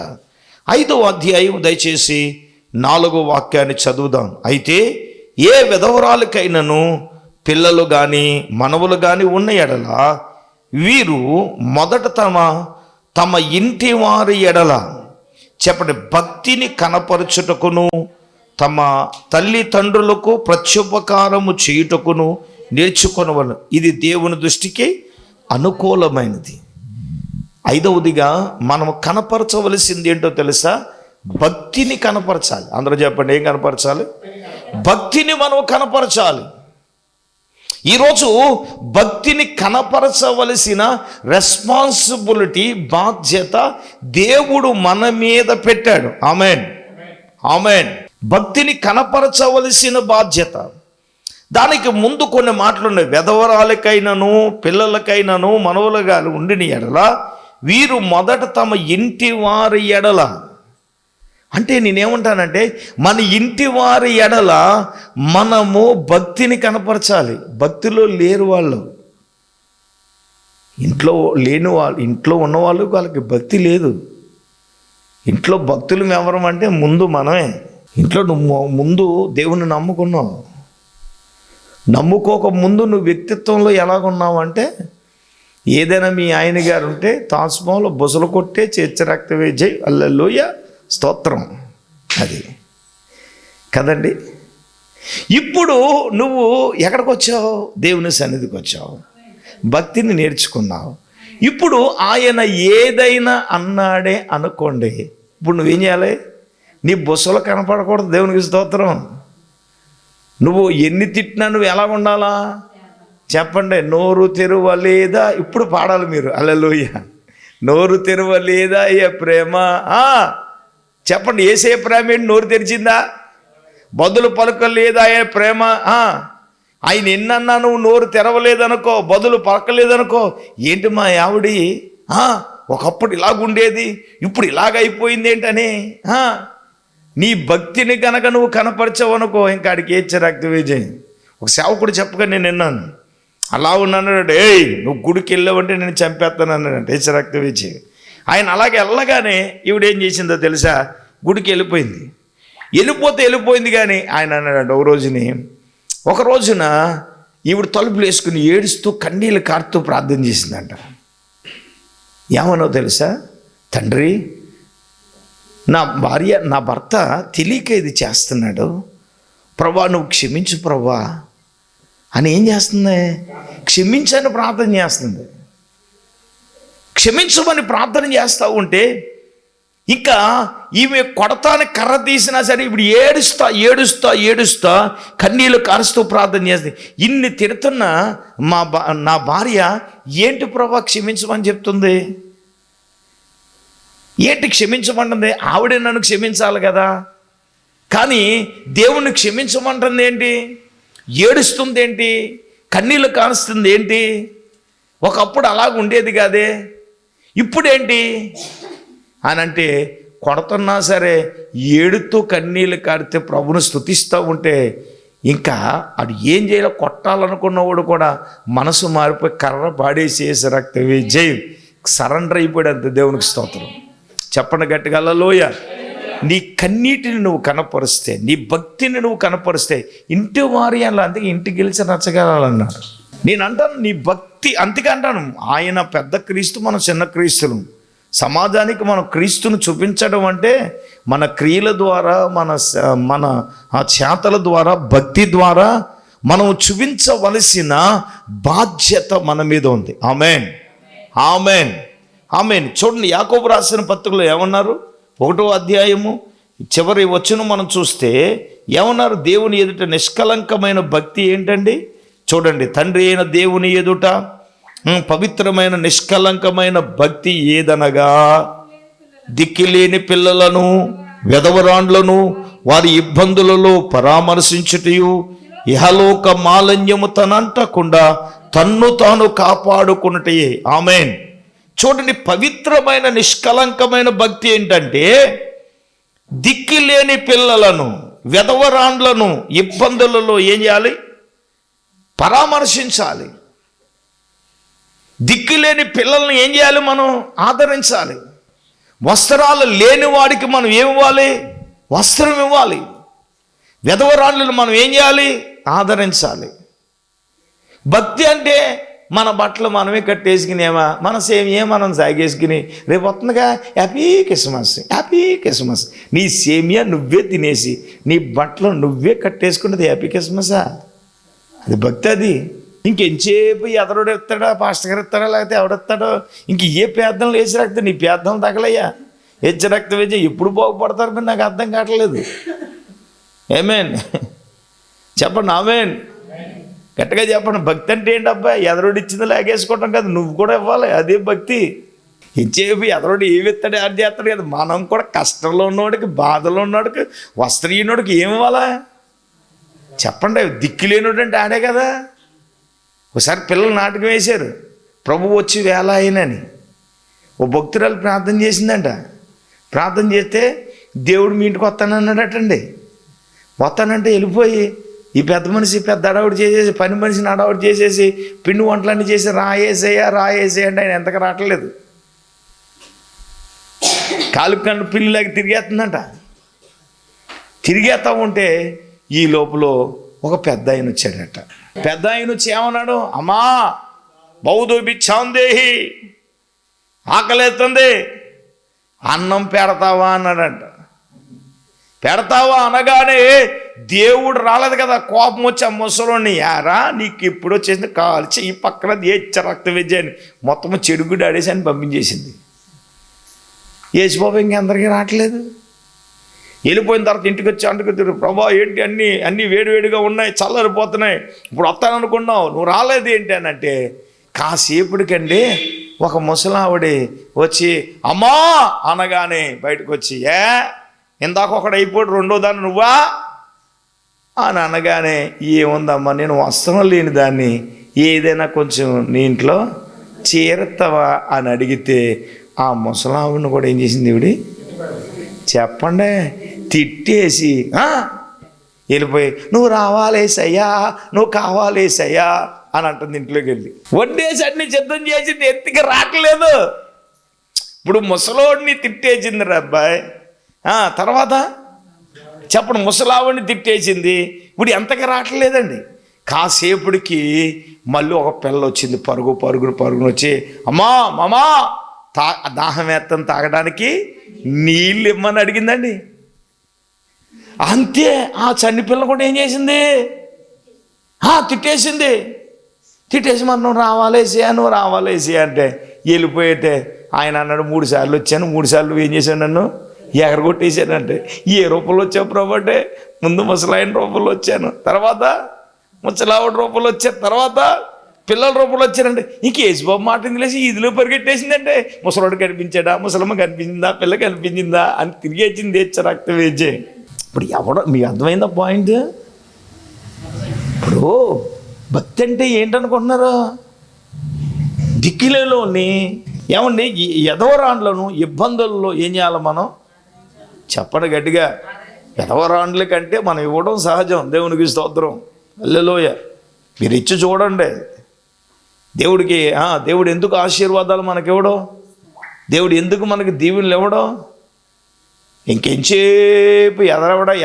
5వ అధ్యాయం దయచేసి 4వ వాక్యాన్ని చదువుదాం. అయితే ఏ విధవరాలకైనను పిల్లలు కానీ మనవులు కానీ ఉన్న ఎడల వీరు మొదట తమ ఇంటి వారి ఎడల చెప్పండి భక్తిని కనపరచుటకును, తమ తల్లిదండ్రులకు ప్రత్యుపకారము చేయుటకును నేర్చుకొనవలెను. ఇది దేవుని దృష్టికి అనుకూలమైనది. 5వదిగా మనం కనపరచవలసింది ఏంటో తెలుసా? భక్తిని కనపరచాలి. అందరూ చెప్పండి, ఏం కనపరచాలి? భక్తిని మనం కనపరచాలి. ఈరోజు భక్తిని కనపరచవలసిన రెస్పాన్సిబిలిటీ, బాధ్యత దేవుడు మన మీద పెట్టాడు. Amen, amen. భక్తిని కనపరచవలసిన బాధ్యత. దానికి ముందు కొన్ని మాటలు ఉన్నాయి. వెధవరాలకైనను పిల్లలకైనను మనవలుగా ఉండిన ఎడల వీరు మొదట తమ ఇంటి వారి ఎడల, అంటే నేనేమంటానంటే మన ఇంటి వారి ఎడల మనము భక్తిని కనపరచాలి. భక్తిలో లేరు వాళ్ళు, ఇంట్లో లేని వాళ్ళు, ఇంట్లో ఉన్నవాళ్ళు వాళ్ళకి భక్తి లేదు. ఇంట్లో భక్తులు ఎవరం అంటే ముందు మనమే. ఇంట్లో నువ్వు ముందు దేవుని నమ్ముకున్నావు, నమ్ముకోక ముందు నువ్వు వ్యక్తిత్వంలో ఎలాగున్నావు అంటే, ఏదైనా మీ ఆయన గారు ఉంటే తాస్మంలో బుసలు కొట్టే చర్చ రక్తవే జై హల్లెలూయ స్తోత్రం, అది కదండి. ఇప్పుడు నువ్వు ఎక్కడికి వచ్చావు? దేవుని సన్నిధికి వచ్చావు, భక్తిని నేర్చుకున్నావు. ఇప్పుడు ఆయన ఏదైనా అన్నాడే అనుకోండి, ఇప్పుడు నువ్వేం చేయాలి? నీ బుసలు కనపడకూడదు. దేవునికి స్తోత్రం. నువ్వు ఎన్ని తిట్టినా నువ్వు ఎలా ఉండాలా చెప్పండి? నోరు తెరవలేదా? ఇప్పుడు పాడాలి మీరు హల్లెలూయా. నోరు తెరవలేదా ఏ ప్రేమ? చెప్పండి, ఏసే ప్రేమ ఏంటి? నోరు తెరిచిందా? బదులు పలకలేదా ఏ ప్రేమ? ఆయన ఎన్నన్నా నువ్వు నోరు తెరవలేదనుకో, బదులు పలకలేదనుకో, ఏంటి మా ఆవిడి ఒకప్పుడు ఇలాగుండేది ఇప్పుడు ఇలాగైపోయింది ఏంటని నీ భక్తిని కనుక నువ్వు కనపరచవనుకో, ఇంకా ఆడికి ఏడ్చే రక్తవేజయం. ఒక సేవకుడు చెప్పగా నేను విన్నాను, అలా ఉన్నానంటే, ఏయ్ నువ్వు గుడికి వెళ్ళావంటే నేను చంపేస్తాను అన్నాడంటే ఏడ్చే రక్తవేజయం. ఆయన అలాగే వెళ్ళగానే ఈవిడేం చేసిందో తెలుసా? గుడికి వెళ్ళిపోయింది. వెళ్ళిపోయింది కానీ ఆయన అన్నాడంట ఒక రోజున ఈవిడ తలుపులు వేసుకుని ఏడుస్తూ కన్నీళ్ళు కారుతూ ప్రార్థన చేసిందంట. ఏమనో తెలుసా? తండ్రి, నా భార్య నా భర్త తెలియక ఇది చేస్తున్నాడు ప్రభా, నువ్వు క్షమించు ప్రభా అని ఏం చేస్తుంది? క్షమించని ప్రార్థన చేస్తుంది. క్షమించమని ప్రార్థన చేస్తూ ఉంటే ఇంకా ఈమె కొడతాని కర్ర తీసినా సరే ఇప్పుడు ఏడుస్తా కన్నీళ్ళు కారుస్తూ ప్రార్థన చేస్తుంది. ఇన్ని తిడుతున్నా నా భార్య ఏంటి ప్రభా క్షమించమని చెప్తుంది? ఏంటి క్షమించమంటుంది? ఆవిడే నన్ను క్షమించాలి కదా, కానీ దేవుణ్ణి క్షమించమంటుంది ఏంటి? ఏడుస్తుంది ఏంటి? కన్నీళ్ళు కారుస్తుంది ఏంటి? ఒకప్పుడు అలాగ ఉండేది కాదే, ఇప్పుడేంటి అని అంటే, కొడుతున్నా సరే ఏడుతూ కన్నీళ్ళు కారితే ప్రభుని స్తుతిస్తూ ఉంటే ఇంకా అది ఏం చేయాలో కొట్టాలనుకున్నవాడు కూడా మనసు మారిపోయి కర్ర పాడేసేసి రక్తవే జై సరెండర్ అయిపోయాడు అంతే. దేవునికి స్తోత్రం. చెప్పండి గట్టిగా హల్లెలూయా. నీ కన్నీటిని నువ్వు కనపరిస్తే, నీ భక్తిని నువ్వు కనపరిస్తే ఇంటి వారి అలా, అందుకే ఇంటికి గెలిచి నచ్చగలన్నారు. నేను అంటాను నీ భక్తి, అందుకే అంటాను ఆయన పెద్ద క్రీస్తు, మనం చిన్న క్రీస్తులు. సమాజానికి మనం క్రీస్తును చూపించడం అంటే మన క్రియల ద్వారా, మన చేతల ద్వారా, భక్తి ద్వారా మనం చూపించవలసిన బాధ్యత మన మీద ఉంది. Amen, amen, amen. చూడండి, యాకోబు రాసిన పత్రికలో ఏమన్నారు? 1వ అధ్యాయము చివరి వచనం మనం చూస్తే ఏమన్నారు? దేవుని ఎదుట నిష్కలంకమైన భక్తి ఏంటండి? చూడండి, తండ్రి అయిన దేవుని ఎదుట పవిత్రమైన నిష్కలంకమైన భక్తి ఏదనగా దిక్కిలేని పిల్లలను వెధవరాండ్లను వారి ఇబ్బందులలో పరామర్శించుటయు, ఇహలోక మాలిన్యము తనంటకుండా తన్ను తాను కాపాడుకున్నటే. ఆమెన్. చూడండి, పవిత్రమైన నిష్కలంకమైన భక్తి ఏంటంటే దిక్కిలేని పిల్లలను వెధవరాండ్లను ఇబ్బందులలో ఏం చేయాలి? పరామర్శించాలి. దిక్కులేని పిల్లల్ని ఏం చేయాలి? మనం ఆదరించాలి. వస్త్రాలు లేని వాడికి మనం ఏమివ్వాలి? వస్త్రం ఇవ్వాలి. వెధవరాళ్ళను మనం ఏం చేయాలి? ఆదరించాలి. భక్తి అంటే మన బట్టలు మనమే కట్టేసుకునేమా, మన సేమియా మనం సాగేసుకుని రేపు వస్తుందిగా హ్యాపీ క్రిస్మస్, హ్యాపీ క్రిస్మస్. నీ సేమియా నువ్వే తినేసి నీ బట్టలు నువ్వే కట్టేసుకున్నది హ్యాపీ క్రిస్మసా? అది భక్తి. అది ఇంకెంచేపు ఎదరుడు ఎత్తాడా, పాస్టర్ గారు ఎత్తాడా, లేకపోతే ఎవడెత్తాడో, ఇంక ఏ పేదలు వేసి రక్త నీ పేదలు తగలయ్యా. హెచ్చ రక్తం వేసి ఎప్పుడు బాగుపడతారు మీరు? నాకు అర్థం కావట్లేదు. ఆమేన్ చెప్పండి. ఆమేన్. గట్టిగా చెప్పండి. భక్తి అంటే ఏంటబ్బా? ఎదరోడు ఇచ్చింది లాగేసుకోవటం కాదు, నువ్వు కూడా ఇవ్వాలి. అదే భక్తి. ఇచ్చేవి ఎదరోడు ఏమి ఇస్తాడు, యాడ్ చేస్తాడు కదా. మనం కూడా కష్టంలో ఉన్నవాడికి, బాధలో ఉన్నవాడికి, వస్త్రహీనుడికి ఏమి ఇవ్వాలా చెప్పండి? దిక్కులేనుడు అంటే ఆడే కదా. ఒకసారి పిల్లలు నాటకం వేశారు, ప్రభు వచ్చి వేళ అయినని. ఓ భక్తురాలు ప్రార్థన చేసిందంట. ప్రార్థన చేస్తే దేవుడు మీ ఇంటికి వస్తానన్నాడటండి. వస్తానంటే వెళ్ళిపోయి ఈ పెద్ద మనిషి పెద్ద అడవుడు చేసేసి, పని మనిషిని అడవుడు చేసేసి, పిండి వంటలన్నీ చేసి రాయేసేయ అంటే ఆయన ఎంతగా రావట్లేదు. కాలు కన్ను పిల్లిలాగా తిరిగేస్తుందంట. తిరిగేస్తా ఉంటే ఈ లోపల ఒక పెద్ద ఆయన వచ్చాడట. పెద్ద ఆయన వచ్చి ఏమన్నాడు? అమ్మా బౌద్ధ బిచ్చాందేహి, ఆకలేస్తుంది, అన్నం పెడతావా అన్నాడంట. పెడతావా అనగానే దేవుడు రాలేదు కదా, కోపం వచ్చి ఆ ముసలోని, యారా నీకు ఇప్పుడు వచ్చేసింది, కాల్చి ఈ పక్కన ఏచ్చ రక్త విజయాన్ని మొత్తం చెడుగుడు ఆడేసి అని పంపించేసింది. యేసుబాబు ఇంకెందరికీ రావట్లేదు. వెళ్ళిపోయిన తర్వాత ఇంటికి వచ్చి అంటుకొచ్చారు, ప్రభా ఏంటి అన్నీ వేడివేడిగా ఉన్నాయి, చల్లరిపోతున్నాయి, ఇప్పుడు వస్తాననుకున్నావు, నువ్వు రాలేదు ఏంటి అని అంటే, కాసేపటికండి ఒక ముసలావిడి వచ్చి అమ్మా అనగానే బయటకు వచ్చి, ఇందాక ఒకడు అయిపోయాడు, రెండో దాన్ని నువ్వా అని అనగానే, ఏముందమ్మా నేను వస్త్రం లేని దాన్ని, ఏదైనా కొంచెం నీ ఇంట్లో చేరుతావా అని అడిగితే ఆ ముసలావిడిని కూడా ఏం చేసింది ఈవిడి చెప్పండి, తిట్టేసి వెళ్ళిపోయి, నువ్వు రావాలేసయ్యా, నువ్వు కావాలేసయ్యా అని అంటుంది. ఇంట్లోకి వెళ్ళి వడ్డేసి అన్ని సిద్ధం చేసింది, ఎత్తికి రావట్లేదు. ఇప్పుడు ముసలోడిని తిట్టేసింది రా అబ్బాయి. తర్వాత చెప్పండి, ముసలావిడిని తిట్టేసింది, ఇప్పుడు ఎంతగా రావట్లేదండి. కాసేపుడికి మళ్ళీ ఒక పిల్ల వచ్చింది, పరుగును వచ్చి, అమ్మా మామా దాహం వేత్తని తాగడానికి నీళ్ళు ఇమ్మని అడిగిందండి. అంతే. ఆ చన్ని పిల్ల కూడా ఏం చేసింది? తిట్టేసి మరి నువ్వు రావాలేసి అంటే వెళ్ళిపోయితే ఆయన అన్నాడు, 3 సార్లు వచ్చాను, 3 సార్లు ఏం చేశాను, నన్ను ఎగరగొట్టేశానంటే. ఏ రూపంలో వచ్చావు ప్రభు అంటే, ముందు ముసలాయన రూపంలో వచ్చాను, తర్వాత ముసలావిడ రూపంలో వచ్చాను, తర్వాత పిల్లల రూపంలో వచ్చారంటే. ఇంక యేసుబాబు మాట తెలిసి ఇదిలో పరిగెట్టేసిందంటే, ముసలాడు కనిపించాడా, ముసలమ్మ కనిపించిందా, పిల్ల కనిపించిందా అని తిరిగి వచ్చింది రక్తం వేజే. ఇప్పుడు ఎవడో మీకు అర్థమైందా పాయింట్? ఇప్పుడు భక్తి అంటే ఏంటనుకుంటున్నారు? దిక్కులేలోని ఏమండి ఎదవరాండ్లను ఇబ్బందుల్లో ఏం చేయాలి మనం చెప్పండి గట్టిగా? ఎదవరాండ్ల కంటే మనం ఇవ్వడం సహజం. దేవునికి స్తోత్రం, హల్లెలూయా. మీరు ఇచ్చి చూడండి. దేవుడికి దేవుడు ఎందుకు ఆశీర్వాదాలు మనకి ఇవ్వడం, దేవుడు ఎందుకు మనకి దీవెనలు ఇవ్వడం? ఇంకెంచేపు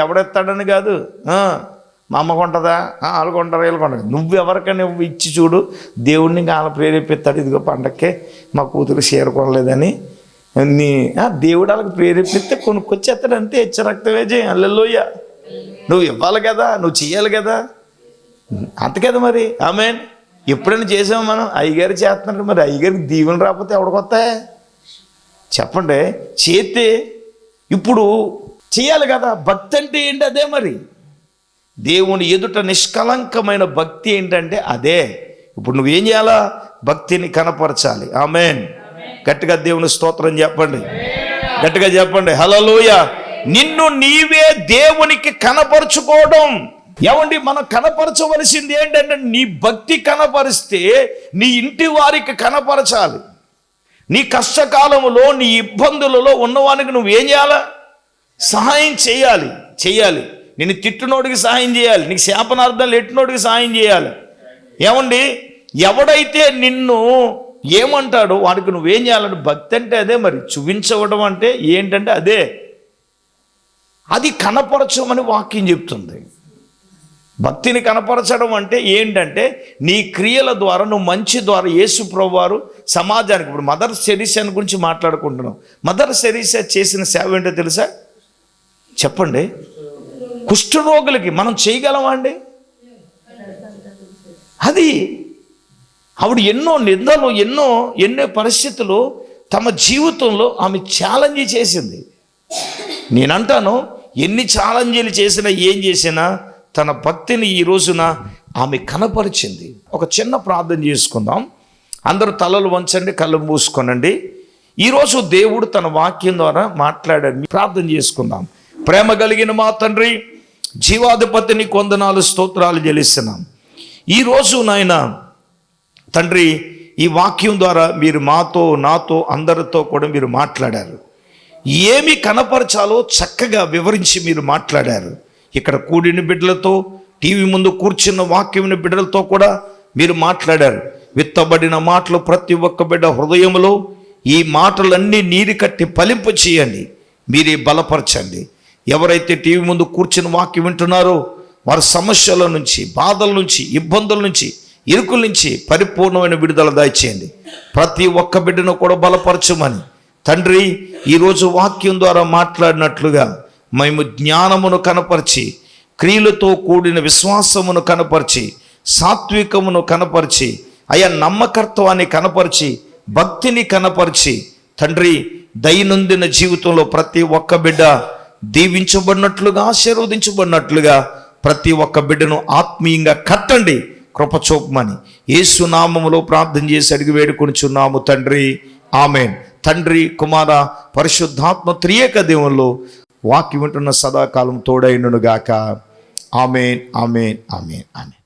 ఎవడెత్తాడని కాదు. మా అమ్మ కొంటదా, వాళ్ళు కొంటారు, వీళ్ళు కొంటారు. నువ్వు ఎవరికైనా ఇచ్చి చూడు, దేవుడిని ఇంకా వాళ్ళ ప్రేరేపిస్తాడు. ఇదిగో పండక్కే మా కూతురు చీర కొనలేదని దేవుడు వాళ్ళకి ప్రేరేపిస్తే కొనుక్కొచ్చేస్తాడు. అంతే. రక్తమే చేయి. హల్లెలూయా. నువ్వు ఇవ్వాలి కదా, నువ్వు చెయ్యాలి కదా, అంత కదా మరి. ఆమేన్. ఎప్పుడైనా చేసాము మనం? అయ్యగారు చేస్తున్నాడు, మరి అయ్యగారికి దీవెన రాకపోతే ఎవడికొస్తాయి చెప్పండి? చేస్తే ఇప్పుడు చేయాలి కదా. భక్తి అంటే ఏంటి? అదే మరి. దేవుని ఎదుట నిష్కలంకమైన భక్తి ఏంటంటే అదే. ఇప్పుడు నువ్వేం చేయాలా? భక్తిని కనపరచాలి. ఆమేన్. గట్టిగా దేవుని స్తోత్రం చెప్పండి, గట్టిగా చెప్పండి, హల్లెలూయా. నిన్ను నీవే దేవునికి కనపరుచుకోవడం. ఏమండి, మనం కనపరచవలసింది ఏంటంటే, నీ భక్తి కనపరిస్తే నీ ఇంటి వారికి కనపరచాలి. నీ కష్టకాలంలో, నీ ఇబ్బందులలో ఉన్నవానికి నువ్వేం చేయాలా? సహాయం చేయాలి. నేను తిట్టునోడికి సహాయం చేయాలి, నీకు శాపనార్థాలు ఎట్టినోడికి సహాయం చేయాలి. ఏమండి, ఎవడైతే నిన్ను ఏమంటాడో వాడికి నువ్వేం చేయాలంటే, భక్తి అంటే అదే మరి. చూపించవడం అంటే ఏంటంటే అదే. అది కనపరచమని వాక్యం చెప్తుంది. భక్తిని కనపరచడం అంటే ఏంటంటే, నీ క్రియల ద్వారా, నువ్వు మంచి ద్వారా యేసు ప్రభువారు సమాజానికి. ఇప్పుడు మదర్ తెరీసా గురించి మాట్లాడుకుంటున్నాం. మదర్ తెరీసా చేసిన సేవ ఏంటో తెలుసా? చెప్పండి. కుష్ఠరోగులకి మనం చేయగలమా అండి? అది ఆవిడ ఎన్నో నిందలు, ఎన్నో పరిస్థితులు తమ జీవితంలో ఆమె ఛాలెంజ్ చేసింది. నేనంటాను, ఎన్ని ఛాలెంజ్లు చేసినా, ఏం చేసినా తన భక్తిని ఈ రోజున ఆమె కనపరిచింది. ఒక చిన్న ప్రార్థన చేసుకుందాం. అందరూ తలలు వంచండి, కళ్ళు మూసుకోనండి. ఈరోజు దేవుడు తన వాక్యం ద్వారా మాట్లాడాడు. ప్రార్థన చేసుకుందాం. ప్రేమ కలిగిన మా తండ్రి, జీవాధిపతిని కొందనాలు స్తోత్రాలు చెల్లిస్తున్నాం. ఈరోజు నాయన తండ్రి, ఈ వాక్యం ద్వారా మీరు మాతో, నాతో, అందరితో కూడా మీరు మాట్లాడారు. ఏమి కనపరచాలో చక్కగా వివరించి మీరు మాట్లాడారు. ఇక్కడ కూడిన బిడ్డలతో, టీవీ ముందు కూర్చున్న వాక్యం బిడ్డలతో కూడా మీరు మాట్లాడారు. విత్తబడిన మాటలు ప్రతి ఒక్క బిడ్డ హృదయంలో ఈ మాటలన్నీ నీరు కట్టి ఫలింపు చేయండి. మీరే బలపరచండి. ఎవరైతే టీవీ ముందు కూర్చుని వాక్యం వింటున్నారో వారి సమస్యల నుంచి, బాధల నుంచి, ఇబ్బందుల నుంచి, ఇరుకుల నుంచి పరిపూర్ణమైన విడుదల దయచేయండి. ప్రతి ఒక్క బిడ్డను కూడా బలపరచమని తండ్రి, ఈరోజు వాక్యం ద్వారా మాట్లాడినట్లుగా మేము జ్ఞానమును కనపరిచి, క్రియలతో కూడిన విశ్వాసమును కనపరిచి, సాత్వికమును కనపరిచి, అయా నమ్మకత్వాన్ని కనపరిచి, భక్తిని కనపరిచి తండ్రి, దైనందిన జీవితంలో ప్రతి ఒక్క బిడ్డ దీవించబడినట్లుగా, ఆశీర్వదించబడినట్లుగా ప్రతి ఒక్క బిడ్డను ఆత్మీయంగా కట్టండి. కృపచూపమని యేసు నామములో ప్రార్థన చేసి అడిగి వేడుకొనుచున్నాము తండ్రి. ఆమేన్. తండ్రి, కుమార, పరిశుద్ధాత్మ త్రియేక దేవుల్లో వాక్యం వింటున్న సదాకాలం తోడైనను గాక. ఆమేన్, ఆమేన్, ఆమేన్, ఆమేన్.